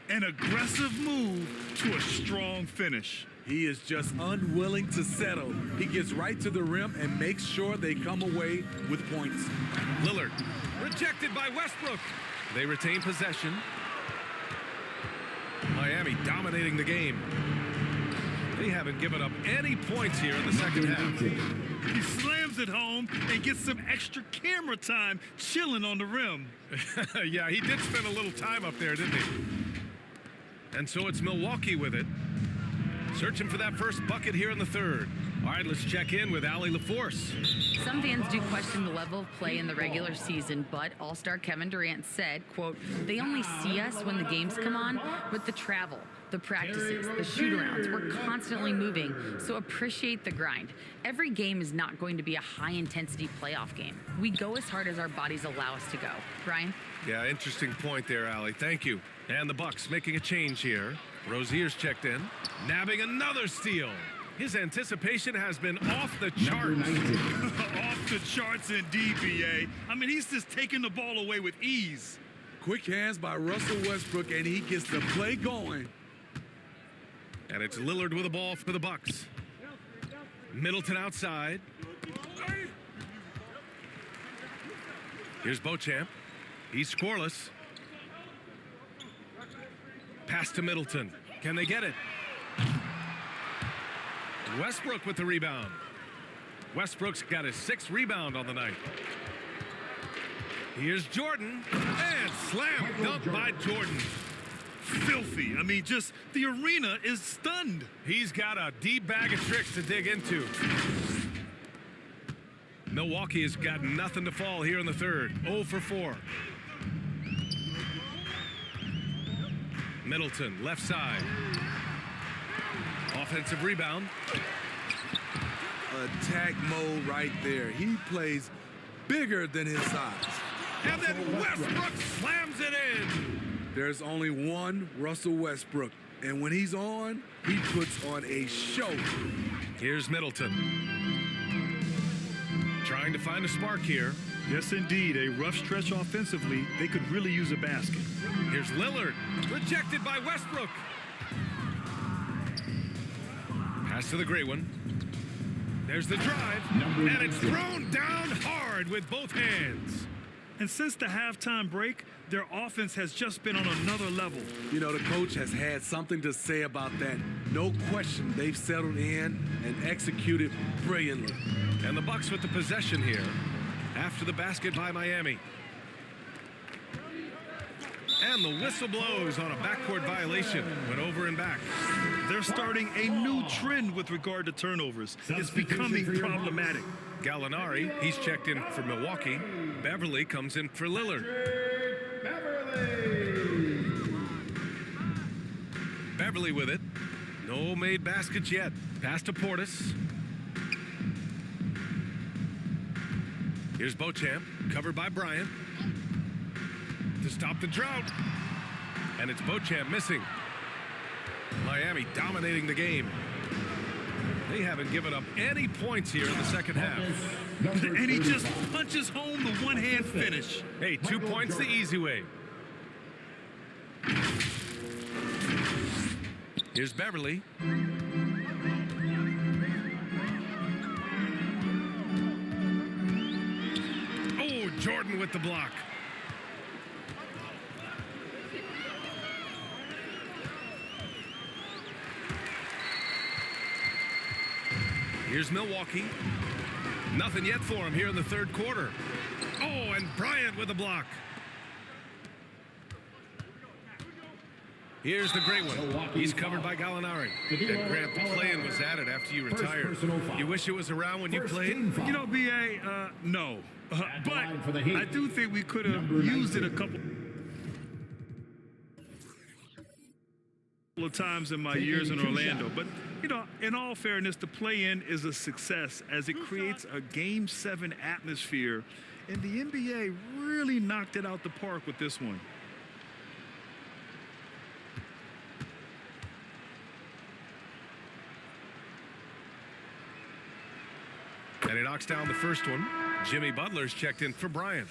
An aggressive move to a strong finish. He is just unwilling to settle. He gets right to the rim and makes sure they come away with points. Lillard, rejected by Westbrook. They retain possession. Miami dominating the game. They haven't given up any points here in the second half. He slams it home and gets some extra camera time chilling on the rim. Yeah, he did spend a little time up there, didn't he? And so it's Milwaukee with it. Searching for that first bucket here in the third. All right, let's check in with Allie LaForce. Some fans do question the level of play in the regular season, but All-Star Kevin Durant said, quote, "They only see us when the games come on, but the travel, the practices, the shoot-arounds, we're constantly moving, so appreciate the grind. Every game is not going to be a high-intensity playoff game. We go as hard as our bodies allow us to go." Brian? Yeah, interesting point there, Allie. Thank you. And the Bucks making a change here. Rozier's checked in, nabbing another steal. His anticipation has been off the charts. Off the charts indeed, B.A. I mean, he's just taking the ball away with ease. Quick hands by Russell Westbrook, and he gets the play going. And it's Lillard with the ball for the Bucks. Middleton outside. Here's Beauchamp. He's scoreless. Pass to Middleton. Can they get it? Westbrook with the rebound. Westbrook's got his 6th rebound on the night. Here's Jordan. And slam dunk by Jordan. Filthy. I mean, just the arena is stunned. He's got a deep bag of tricks to dig into. Milwaukee has got nothing to fall here in the third. 0 for 4. Middleton, left side. Offensive rebound. Attack mode right there. He plays bigger than his size. And then Westbrook slams it in. There's only one Russell Westbrook, and when he's on, he puts on a show. Here's Middleton. Trying to find a spark here. Yes, indeed. A rough stretch offensively. They could really use a basket. Here's Lillard. Rejected by Westbrook. Pass to the gray one. There's the drive. And it's thrown down hard with both hands. And since the halftime break, their offense has just been on another level. You know, the coach has had something to say about that. No question, they've settled in and executed brilliantly. And the Bucks with the possession here after the basket by Miami. And the whistle blows on a backcourt violation. Went over and back. They're starting a new trend with regard to turnovers. It's becoming problematic. Gallinari, he's checked in for Milwaukee. Beverly comes in for Lillard. Beverly with it. No made baskets yet. Pass to Portis. Here's Beauchamp, covered by Bryant. To stop the drought. And it's Beauchamp missing. Miami dominating the game. They haven't given up any points here in the second half. And he just punches home the one-hand finish. Hey, 2 points the easy way. Here's Beverly. Oh, Jordan with the block. Here's Milwaukee. Nothing yet for him here in the third quarter. Oh, and Bryant with a block. Here's the great one. He's covered by Gallinari. And Grant, the play-in was added after you retired. You wish it was around when you played? You know, B.A., no. But I do think we could have used it a couple of times in my years in Orlando. But, you know, in all fairness, the play-in is a success as it creates a Game 7 atmosphere. And the NBA really knocked it out the park with this one. And he knocks down the first one. Jimmy Butler's checked in for Bryant.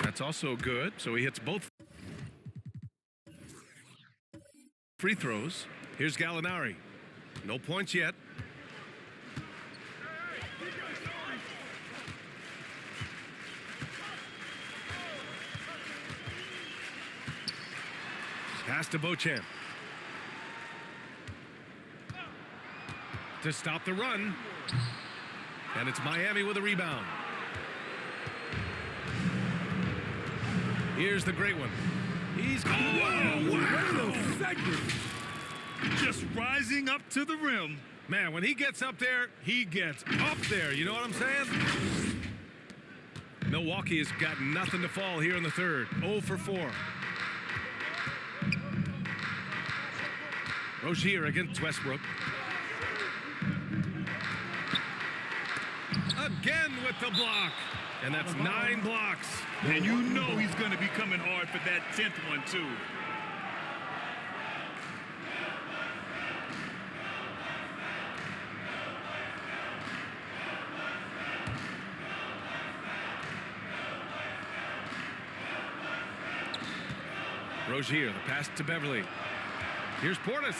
That's also good. So he hits both free throws. Here's Gallinari. No points yet. Pass to Beauchamp. To stop the run. And it's Miami with a rebound. Here's the great one. He's wow. Just rising up to the rim. Man, when he gets up there, he gets up there. You know what I'm saying? Milwaukee has got nothing to fall here in the third. 0 for 4. Rozier against Westbrook. Again with the block. And that's 9 blocks. And you know he's going to be coming hard for that 10th one, too. Rozier, the pass to Beverly. Here's Portis.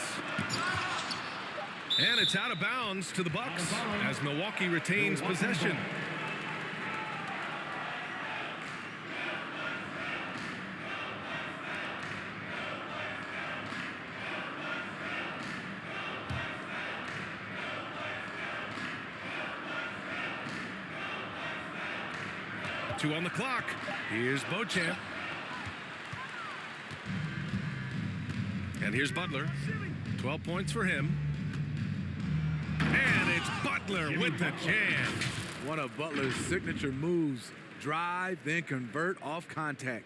And it's out of bounds to the Bucks as Milwaukee retains possession. Two on the clock. Here's Beauchamp. And here's Butler. 12 points for him. And it's Butler with the jam. One of Butler's signature moves. Drive, then convert off contact.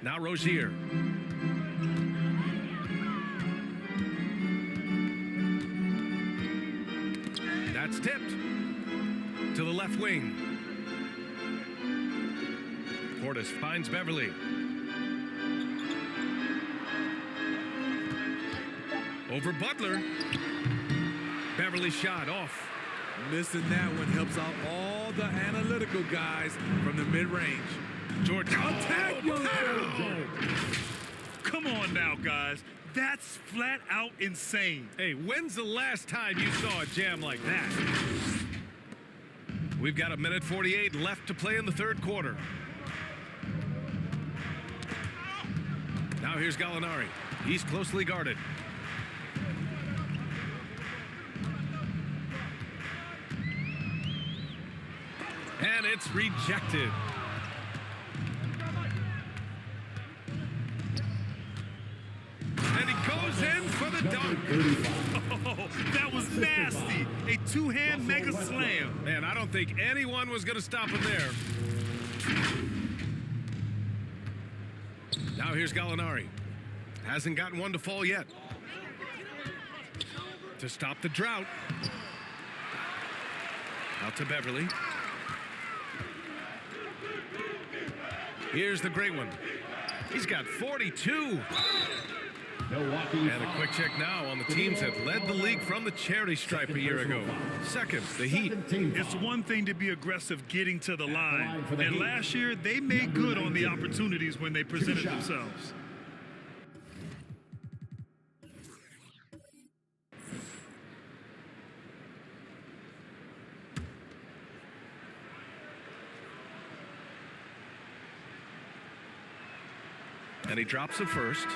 Now Rozier. That's tipped to the left wing. Portis finds Beverly. Over Butler. Beverly shot off. Missing that one helps out all the analytical guys from the mid-range. Jordan. Attack! Come on now, guys. That's flat out insane. Hey, when's the last time you saw a jam like that? We've got 1:48 left to play in the third quarter. Now here's Gallinari. He's closely guarded. And it's rejected. And he goes in for the dunk. Oh, two-hand mega slam. Man, I don't think anyone was going to stop him there. Now here's Gallinari. Hasn't gotten one to fall yet. To stop the drought. Out to Beverly. Here's the great one. He's got 42. Milwaukee. And a quick check now on the teams that led the league from the charity stripe a year ago. Second, the Heat. It's one thing to be aggressive getting to the line. And last year, they made good on the opportunities when they presented themselves. And he drops it first.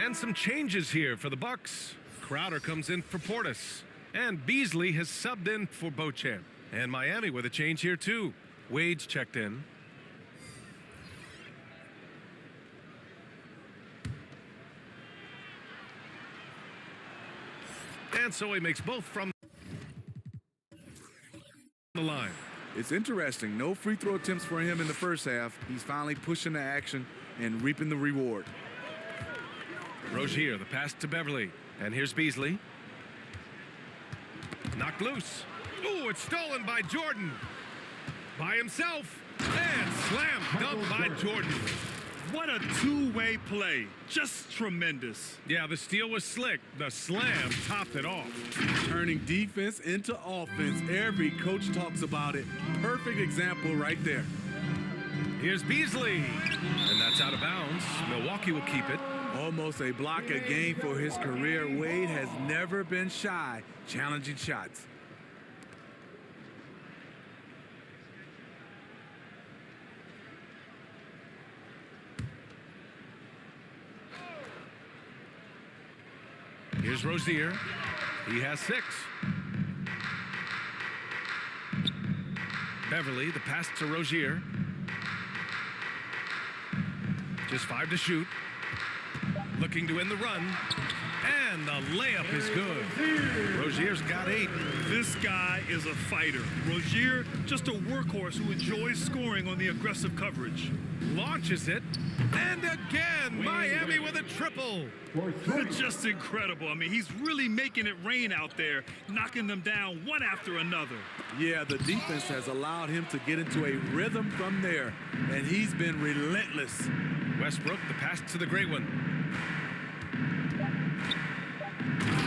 And some changes here for the Bucks. Crowder comes in for Portis. And Beasley has subbed in for Beauchamp. And Miami with a change here too. Wade's checked in. And so he makes both from the line. It's interesting. No free throw attempts for him in the first half. He's finally pushing the action and reaping the reward. Rozier, the pass to Beverly. And here's Beasley. Knocked loose. Ooh, it's stolen by Jordan. By himself. And slam dunk by Jordan. What a two-way play. Just tremendous. Yeah, the steal was slick. The slam topped it off. Turning defense into offense. Every coach talks about it. Perfect example right there. Here's Beasley. And that's out of bounds. Milwaukee will keep it. Almost a block a game for his career. Wade has never been shy challenging shots. Here's Rozier. He has 6. Beverly, the pass to Rozier. Just 5 to shoot. Looking to end the run. And the layup is good. Rozier's got 8. This guy is a fighter. Rozier, just a workhorse who enjoys scoring on the aggressive coverage. Launches it. And again, Miami with a triple. Just incredible. I mean, he's really making it rain out there, knocking them down one after another. Yeah, the defense has allowed him to get into a rhythm from there, and he's been relentless. Westbrook, the pass to the great one.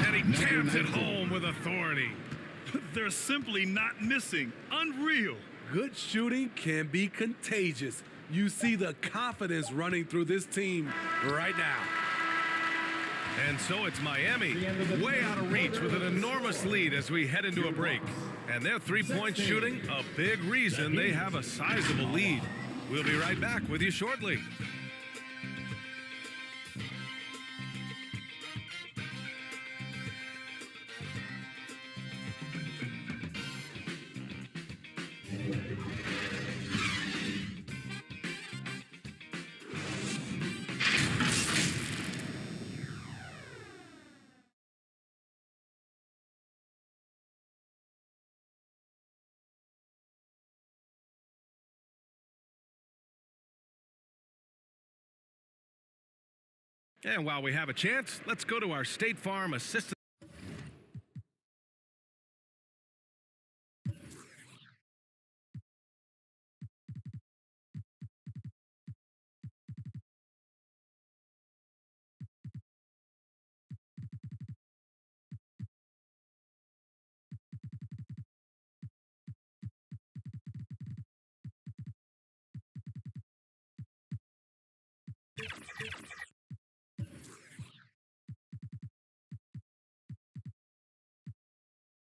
And he jams it home with authority. They're simply not missing. Unreal. Good shooting can be contagious. You see the confidence running through this team right now. And so it's Miami, way out of reach with an enormous lead as we head into a break. And their three-point shooting, a big reason they have a sizable lead. We'll be right back with you shortly. And while we have a chance, let's go to our State Farm assistant.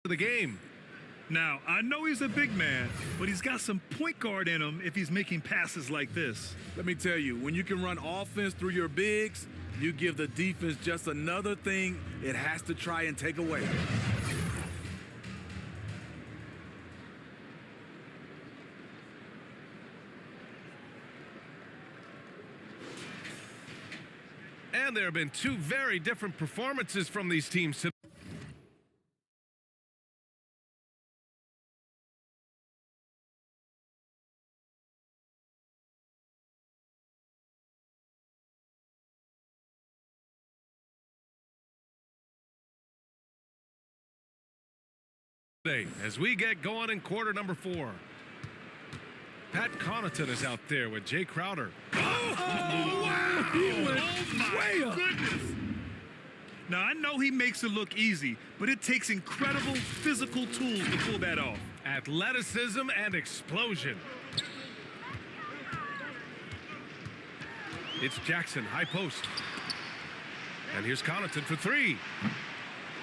The game. Now, I know he's a big man, but he's got some point guard in him if he's making passes like this. Let me tell you, when you can run offense through your bigs, you give the defense just another thing it has to try and take away. And there have been 2 very different performances from these teams today. As we get going in quarter number 4. Pat Connaughton is out there with Jay Crowder. Oh, wow! Oh, my goodness! Now, I know he makes it look easy, but it takes incredible physical tools to pull that off. Athleticism and explosion. It's Jackson, high post. And here's Connaughton for 3.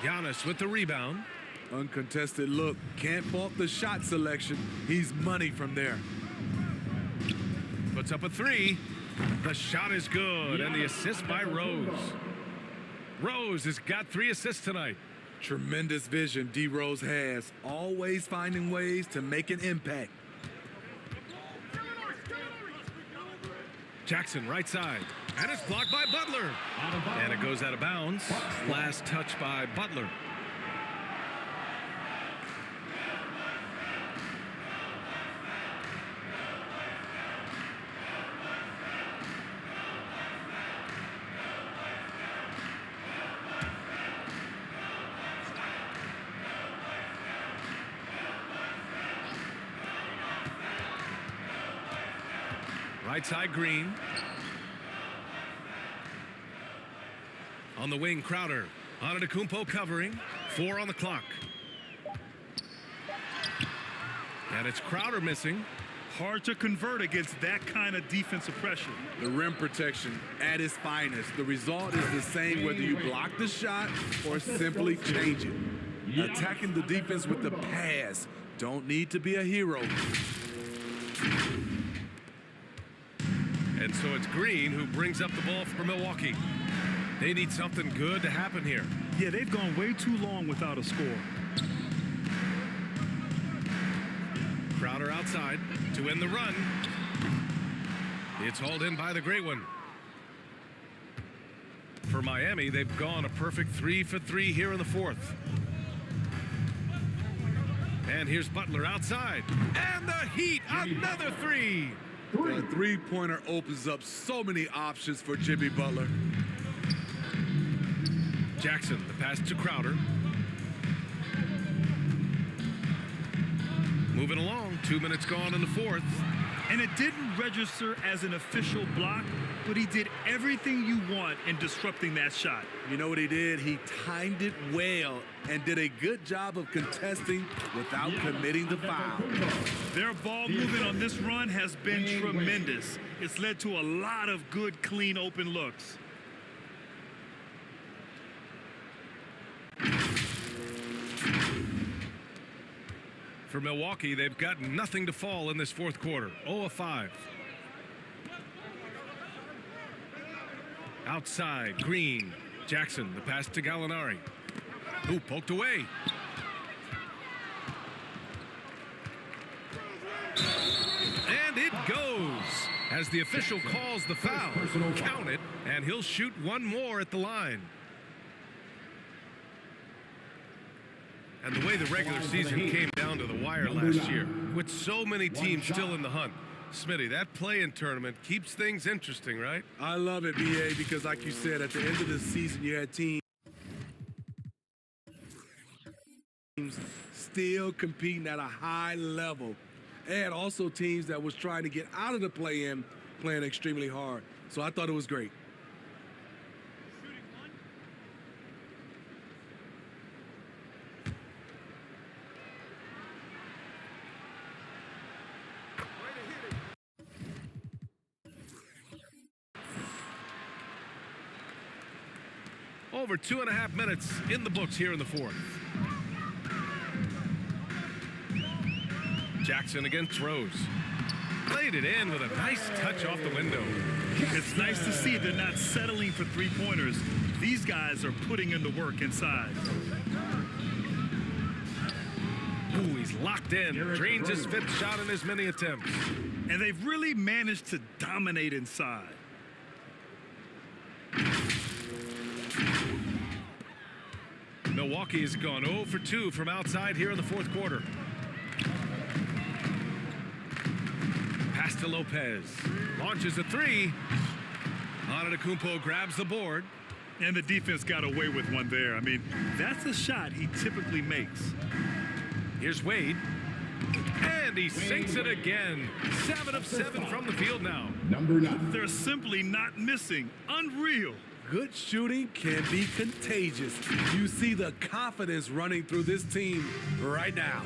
Giannis with the rebound. Uncontested look. Can't fault the shot selection. He's money from there. Puts up a 3. The shot is good, and the assist by Rose. Rose has got 3 assists tonight. Tremendous vision D. Rose has. Always finding ways to make an impact. Jackson, right side. And it's blocked by Butler. And it goes out of bounds. Last touch by Butler. Right side, Green. On the wing, Crowder. Antetokounmpo covering. 4 on the clock. And it's Crowder missing. Hard to convert against that kind of defensive pressure. The rim protection at its finest. The result is the same whether you block the shot or simply change it. Attacking the defense with the pass. Don't need to be a hero. And so it's Green who brings up the ball for Milwaukee. They need something good to happen here. Yeah, they've gone way too long without a score. Crowder outside to end the run. It's hauled in by the great one. For Miami, they've gone a perfect 3 for 3 here in the 4th. And here's Butler outside. And the Heat, another 3. The three-pointer opens up so many options for Jimmy Butler. Jackson, the pass to Crowder. Moving along, 2 minutes gone in the 4th. And it didn't register as an official block, but he did everything you want in disrupting that shot. You know what he did? He timed it well and did a good job of contesting without committing the foul. Their ball movement on this run has been tremendous. It's led to a lot of good, clean, open looks. For Milwaukee, they've got nothing to fall in this 4th quarter. 0 of 5. Outside, Green. Jackson, the pass to Gallinari. Who poked away. And it goes as the official calls the foul. Count it, and he'll shoot one more at the line. And the way the regular season came down to the wire last year, with so many teams still in the hunt. Smitty, that play-in tournament keeps things interesting, right? I love it, BA, because like you said, at the end of the season, you had teams still competing at a high level. And also teams that was trying to get out of the play-in playing extremely hard. So I thought it was great. Over 2.5 minutes in the books here in the 4th. Jackson against Rose. Played it in with a nice touch off the window. It's nice to see they're not settling for three-pointers. These guys are putting in the work inside. Ooh, he's locked in. Drains his 5th shot in as many attempts. And they've really managed to dominate inside. Milwaukee has gone 0 for 2 from outside here in the 4th quarter. Pass to Lopez. Launches a 3. Antetokounmpo grabs the board. And the defense got away with one there. I mean, that's a shot he typically makes. Here's Wade. And he sinks it again. 7 of 7 from the field now. Number 9. They're simply not missing. Unreal. Good shooting can be contagious. You see the confidence running through this team right now.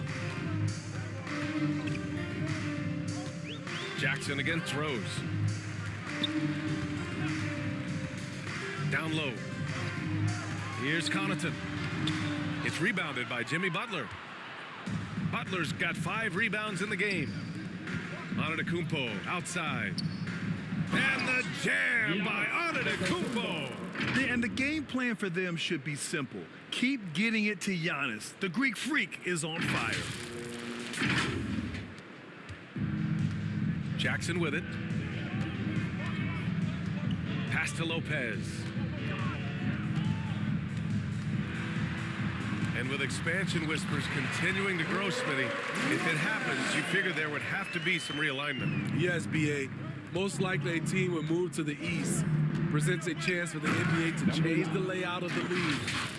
Jackson again throws. Down low. Here's Connaughton. It's rebounded by Jimmy Butler. Butler's got 5 rebounds in the game. Antetokounmpo outside. And the jam by Antetokounmpo. And the game plan for them should be simple. Keep getting it to Giannis. The Greek freak is on fire. Jackson with it. Pass to Lopez. And with expansion whispers continuing to grow, Smitty, if it happens, you figure there would have to be some realignment. Yes, B.A. Most likely a team would move to the East. Presents a chance for the NBA to change the layout of the league.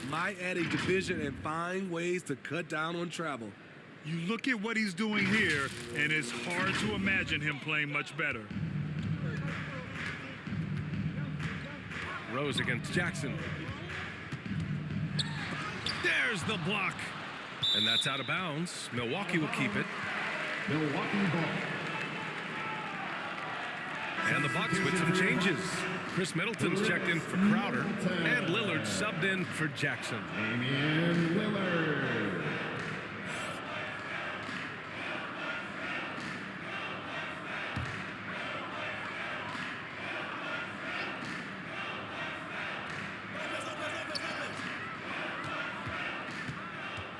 Might add a division and find ways to cut down on travel. You look at what he's doing here, and it's hard to imagine him playing much better. Rose against Jackson. There's the block. And that's out of bounds. Milwaukee will keep it. Milwaukee ball. And the Bucks with some changes. Chris Middleton's checked in for Crowder, and Lillard subbed in for Jackson. Damian Lillard.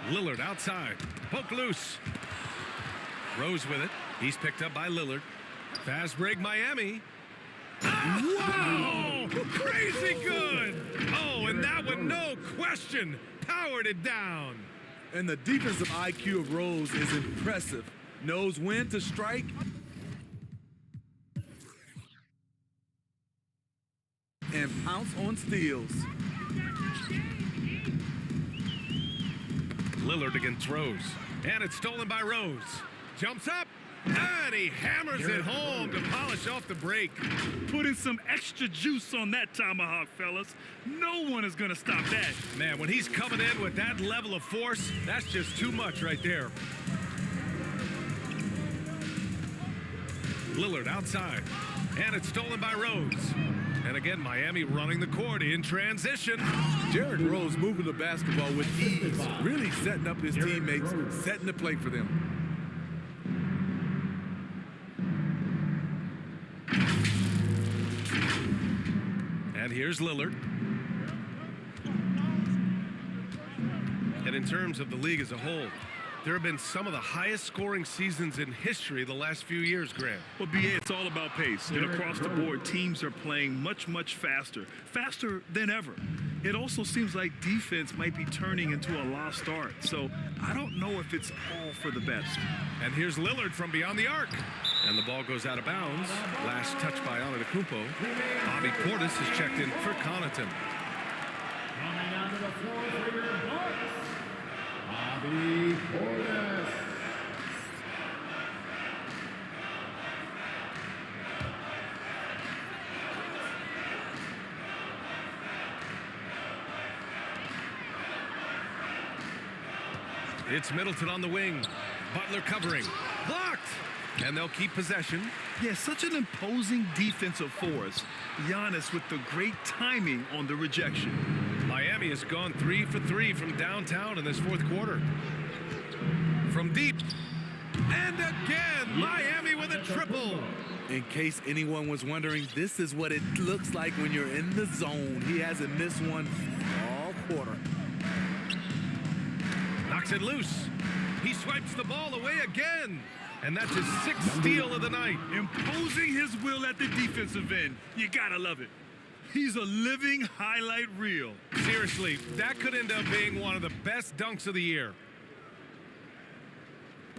Lillard outside. Poke loose. Rose with it. He's picked up by Lillard. Fast break Miami. Wow! Crazy good! Oh, and that one, no question, powered it down. And the defensive IQ of Rose is impressive. Knows when to strike and pounce on steals. Lillard again throws, and it's stolen by Rose. Jumps up, and he hammers it home to polish off the break. Putting some extra juice on that tomahawk, fellas. No one is going to stop that. Man, when he's coming in with that level of force, that's just too much right there. Lillard outside, and it's stolen by Rose. And again, Miami running the court in transition. Derrick Rose moving the basketball with ease, really setting up his teammates, setting the play for them. And here's Lillard. And in terms of the league as a whole, there have been some of the highest scoring seasons in history the last few years, Grant. Well, B.A., it's all about pace. And across the board, teams are playing much, much faster. Faster than ever. It also seems like defense might be turning into a lost art. So I don't know if it's all for the best. And here's Lillard from beyond the arc. And the ball goes out of bounds. Last touch by Antetokounmpo. Bobby Portis is checked in for Connaughton. Coming onto the floor for your Bucks, Bobby Portis. It's Middleton on the wing. Butler covering. Blocked! And they'll keep possession. Yeah, such an imposing defensive force. Giannis with the great timing on the rejection. Miami has gone 3 for 3 from downtown in this fourth quarter. From deep. And again, Miami with a triple. In case anyone was wondering, this is what it looks like when you're in the zone. He hasn't missed one all quarter. Knocks it loose. He swipes the ball away again. And that's his 6th steal of the night. Imposing his will at the defensive end. You gotta love it. He's a living highlight reel. Seriously, that could end up being one of the best dunks of the year.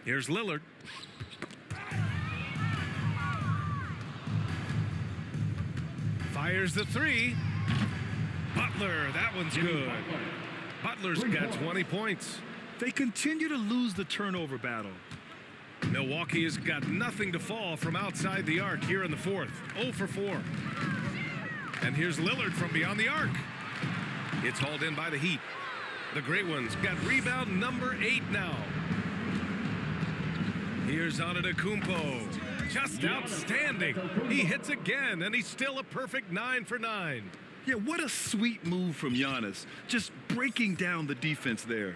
Here's Lillard. Fires the 3. Butler, that one's good. Butler's got 20 points. They continue to lose the turnover battle. Milwaukee has got nothing to fall from outside the arc here in the fourth. 0 for 4. And here's Lillard from beyond the arc. It's hauled in by the Heat. The Great Ones got rebound number 8 now. Here's Antetokounmpo. Just outstanding. He hits again, and he's still a perfect 9 for 9. Yeah, what a sweet move from Giannis. Just breaking down the defense there.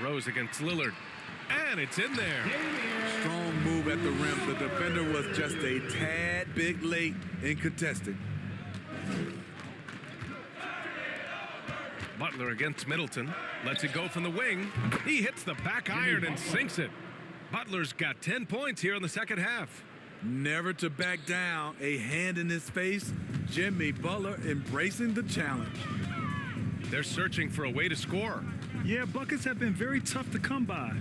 Rose against Lillard. And it's in there. Strong move at the rim. The defender was just a tad bit late in contesting. Butler against Middleton. Lets it go from the wing. He hits the back iron and sinks it. Butler's got 10 points here in the second half. Never to back down. A hand in his face. Jimmy Butler embracing the challenge. They're searching for a way to score. Yeah, buckets have been very tough to come by.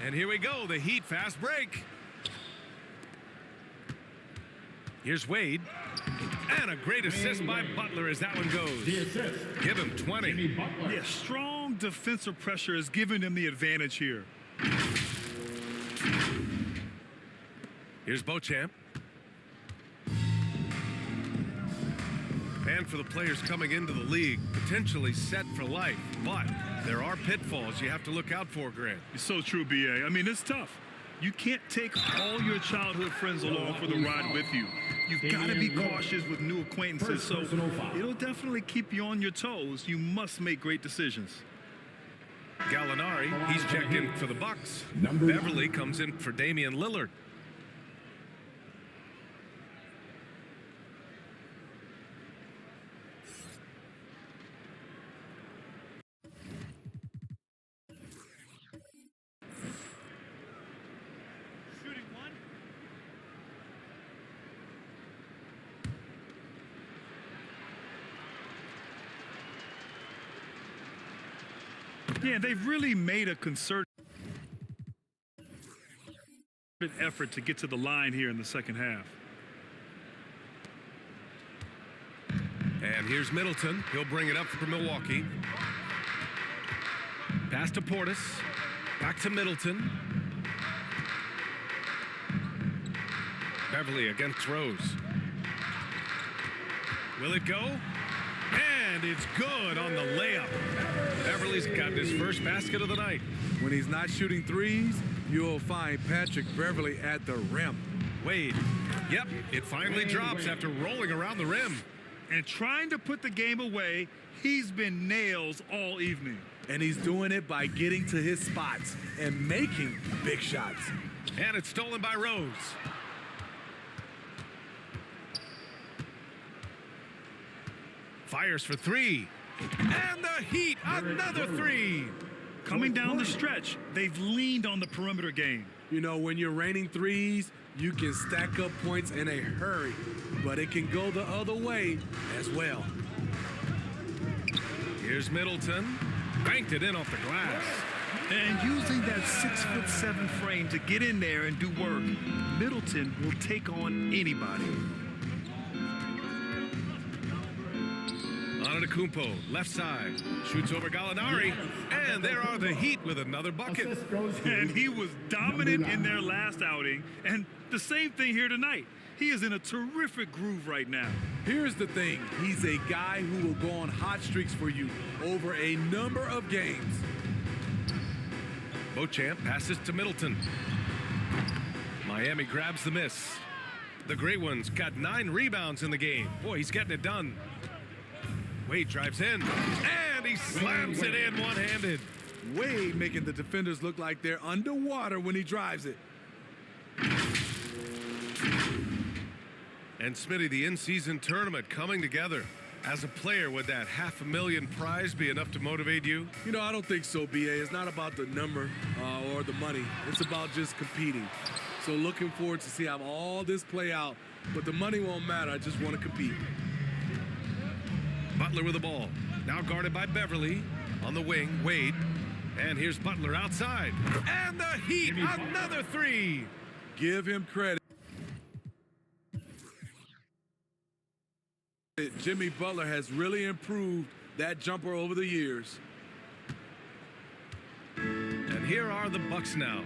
And here we go, the Heat fast break. Here's Wade. And a great assist by Butler as that one goes. Give him 20. Yeah, strong defensive pressure has given them the advantage here. Here's Beauchamp. And for the players coming into the league, potentially set for life. But there are pitfalls you have to look out for, Grant. It's so true, B.A. I mean, it's tough. You can't take all your childhood friends along for the ride with you. You've got to be cautious with new acquaintances, so it'll definitely keep you on your toes. You must make great decisions. Gallinari, he's checked in for the Bucks. Beverly comes in for Damian Lillard. Yeah, they've really made a concerted effort to get to the line here in the second half. And here's Middleton. He'll bring it up for Milwaukee. Pass to Portis. Back to Middleton. Beverly against Rose. Will it go? And it's good on the layup. Beverly's got his first basket of the night. When he's not shooting threes, you'll find Patrick Beverly at the rim. Wade. Yep, it finally drops after rolling around the rim. And trying to put the game away, he's been nails all evening. And he's doing it by getting to his spots and making big shots. And it's stolen by Rose. Fires for 3. And the Heat, another 3. Coming down the stretch, they've leaned on the perimeter game. You know, when you're raining threes, you can stack up points in a hurry, but it can go the other way as well. Here's Middleton. Banked it in off the glass. And using that 6'7" frame to get in there and do work, Middleton will take on anybody. Antetokounmpo, left side, shoots over Gallinari, and there are the Heat with another bucket. And he was dominant in their last outing, and the same thing here tonight. He is in a terrific groove right now. Here's the thing. He's a guy who will go on hot streaks for you over a number of games. Beauchamp passes to Middleton. Miami grabs the miss. The Great Ones got 9 rebounds in the game. Boy, he's getting it done. Wade drives in, and he slams it in one-handed. Wade making the defenders look like they're underwater when he drives it. And Smitty, the in-season tournament coming together. As a player, would that $500,000 prize be enough to motivate you? You know, I don't think so, B.A. It's not about the number or the money. It's about just competing. So looking forward to see how all this play out. But the money won't matter. I just want to compete. Butler with the ball. Now guarded by Beverly. On the wing, Wade. And here's Butler outside. And the Heat, another 3. Give him credit. it. Jimmy Butler has really improved that jumper over the years. And here are the Bucks now.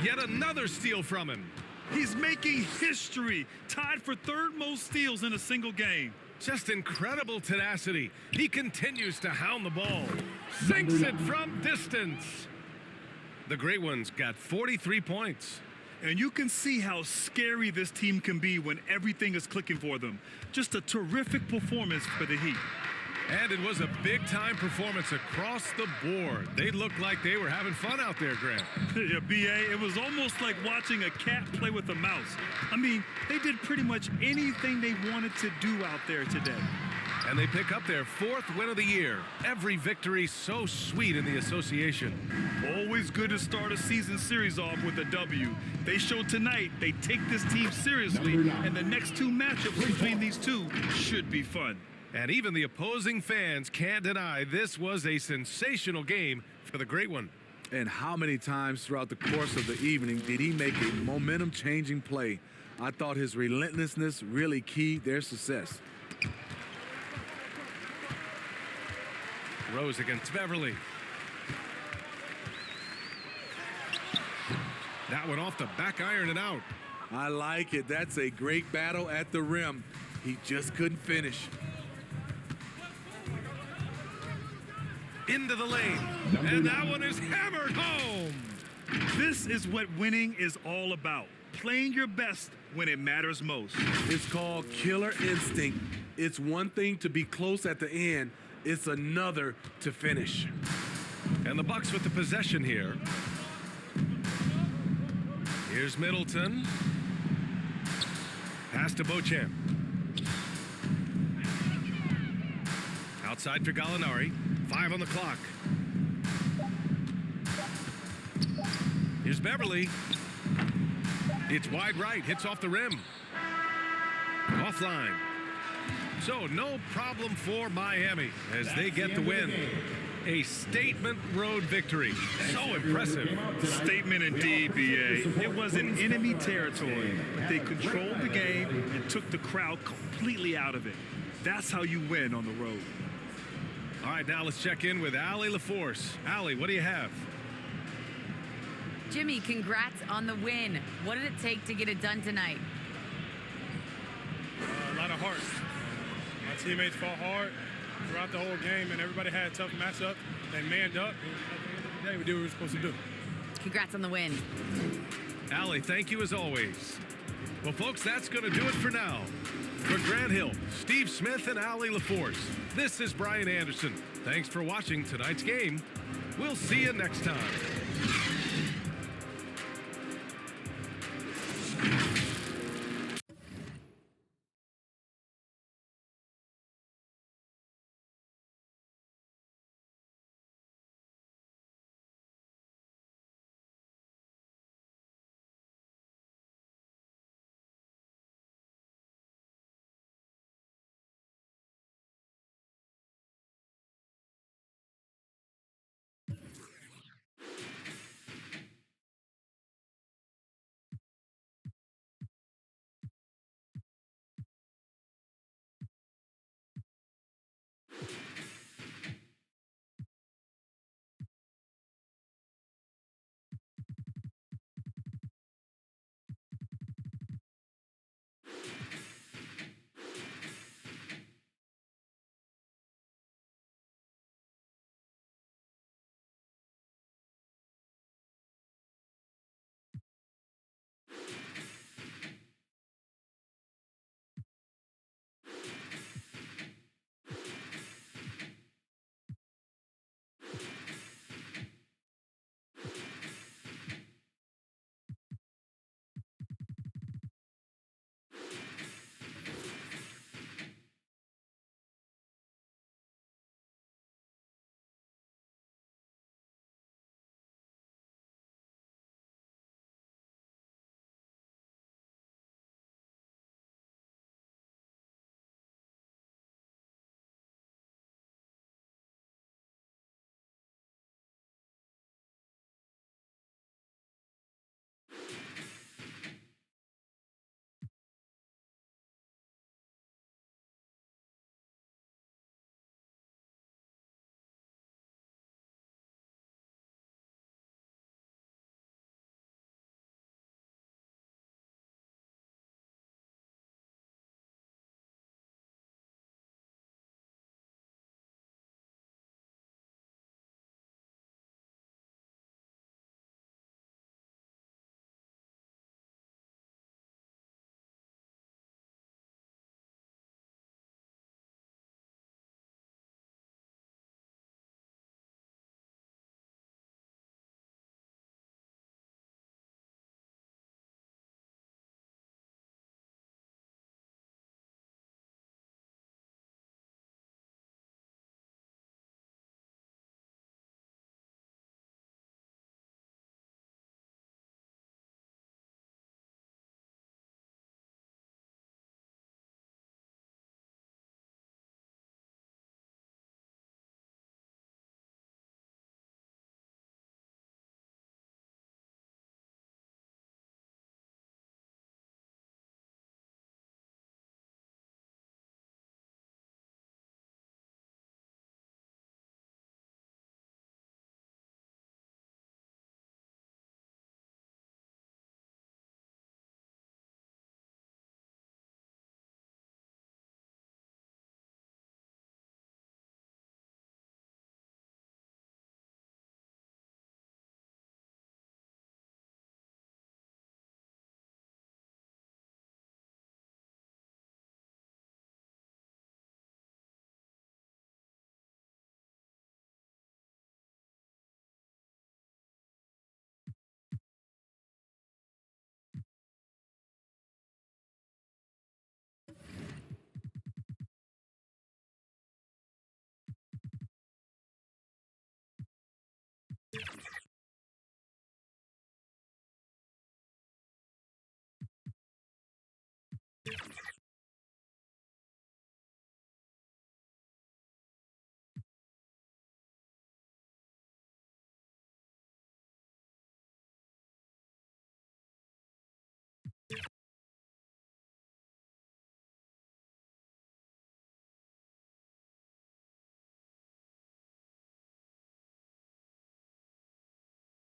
Yet another steal from him. He's making history, tied for third most steals in a single game. Just incredible tenacity. He continues to hound the ball. Sinks it from distance. The Great Ones got 43 points. And you can see how scary this team can be when everything is clicking for them. Just a terrific performance for the Heat. And it was a big-time performance across the board. They looked like they were having fun out there, Grant. Yeah, B.A., it was almost like watching a cat play with a mouse. I mean, they did pretty much anything they wanted to do out there today. And they pick up their 4th win of the year. Every victory so sweet in the association. Always good to start a season series off with a W. They showed tonight they take this team seriously, and the next 2 matchups between these two should be fun. And even the opposing fans can't deny this was a sensational game for the Great One. And how many times throughout the course of the evening did he make a momentum-changing play? I thought his relentlessness really keyed their success. Rose against Beverly. That one off the back iron and out. I like it. That's a great battle at the rim. He just couldn't finish. Into the lane. And that one is hammered home. This is what winning is all about. Playing your best when it matters most. It's called killer instinct. It's one thing to be close at the end. It's another to finish. And the Bucks with the possession here. Here's Middleton. Pass to Beauchamp. Outside for Gallinari. 5 on the clock. Here's Beverly. It's wide right. Hits off the rim. Offline. So no problem for Miami as they get the win. A statement road victory. So impressive. Statement indeed, B.A. It wasn't enemy territory, but they controlled the game and took the crowd completely out of it. That's how you win on the road. All right, now let's check in with Allie LaForce. Allie, what do you have? Jimmy, congrats on the win. What did it take to get it done tonight? A lot of heart. My teammates fought hard throughout the whole game, and everybody had a tough matchup. They manned up, and at the end of the day, we did what we were supposed to do. Congrats on the win. Allie, thank you as always. Well, folks, that's going to do it for now. For Grant Hill, Steve Smith, and Allie LaForce, this is Brian Anderson. Thanks for watching tonight's game. We'll see you next time.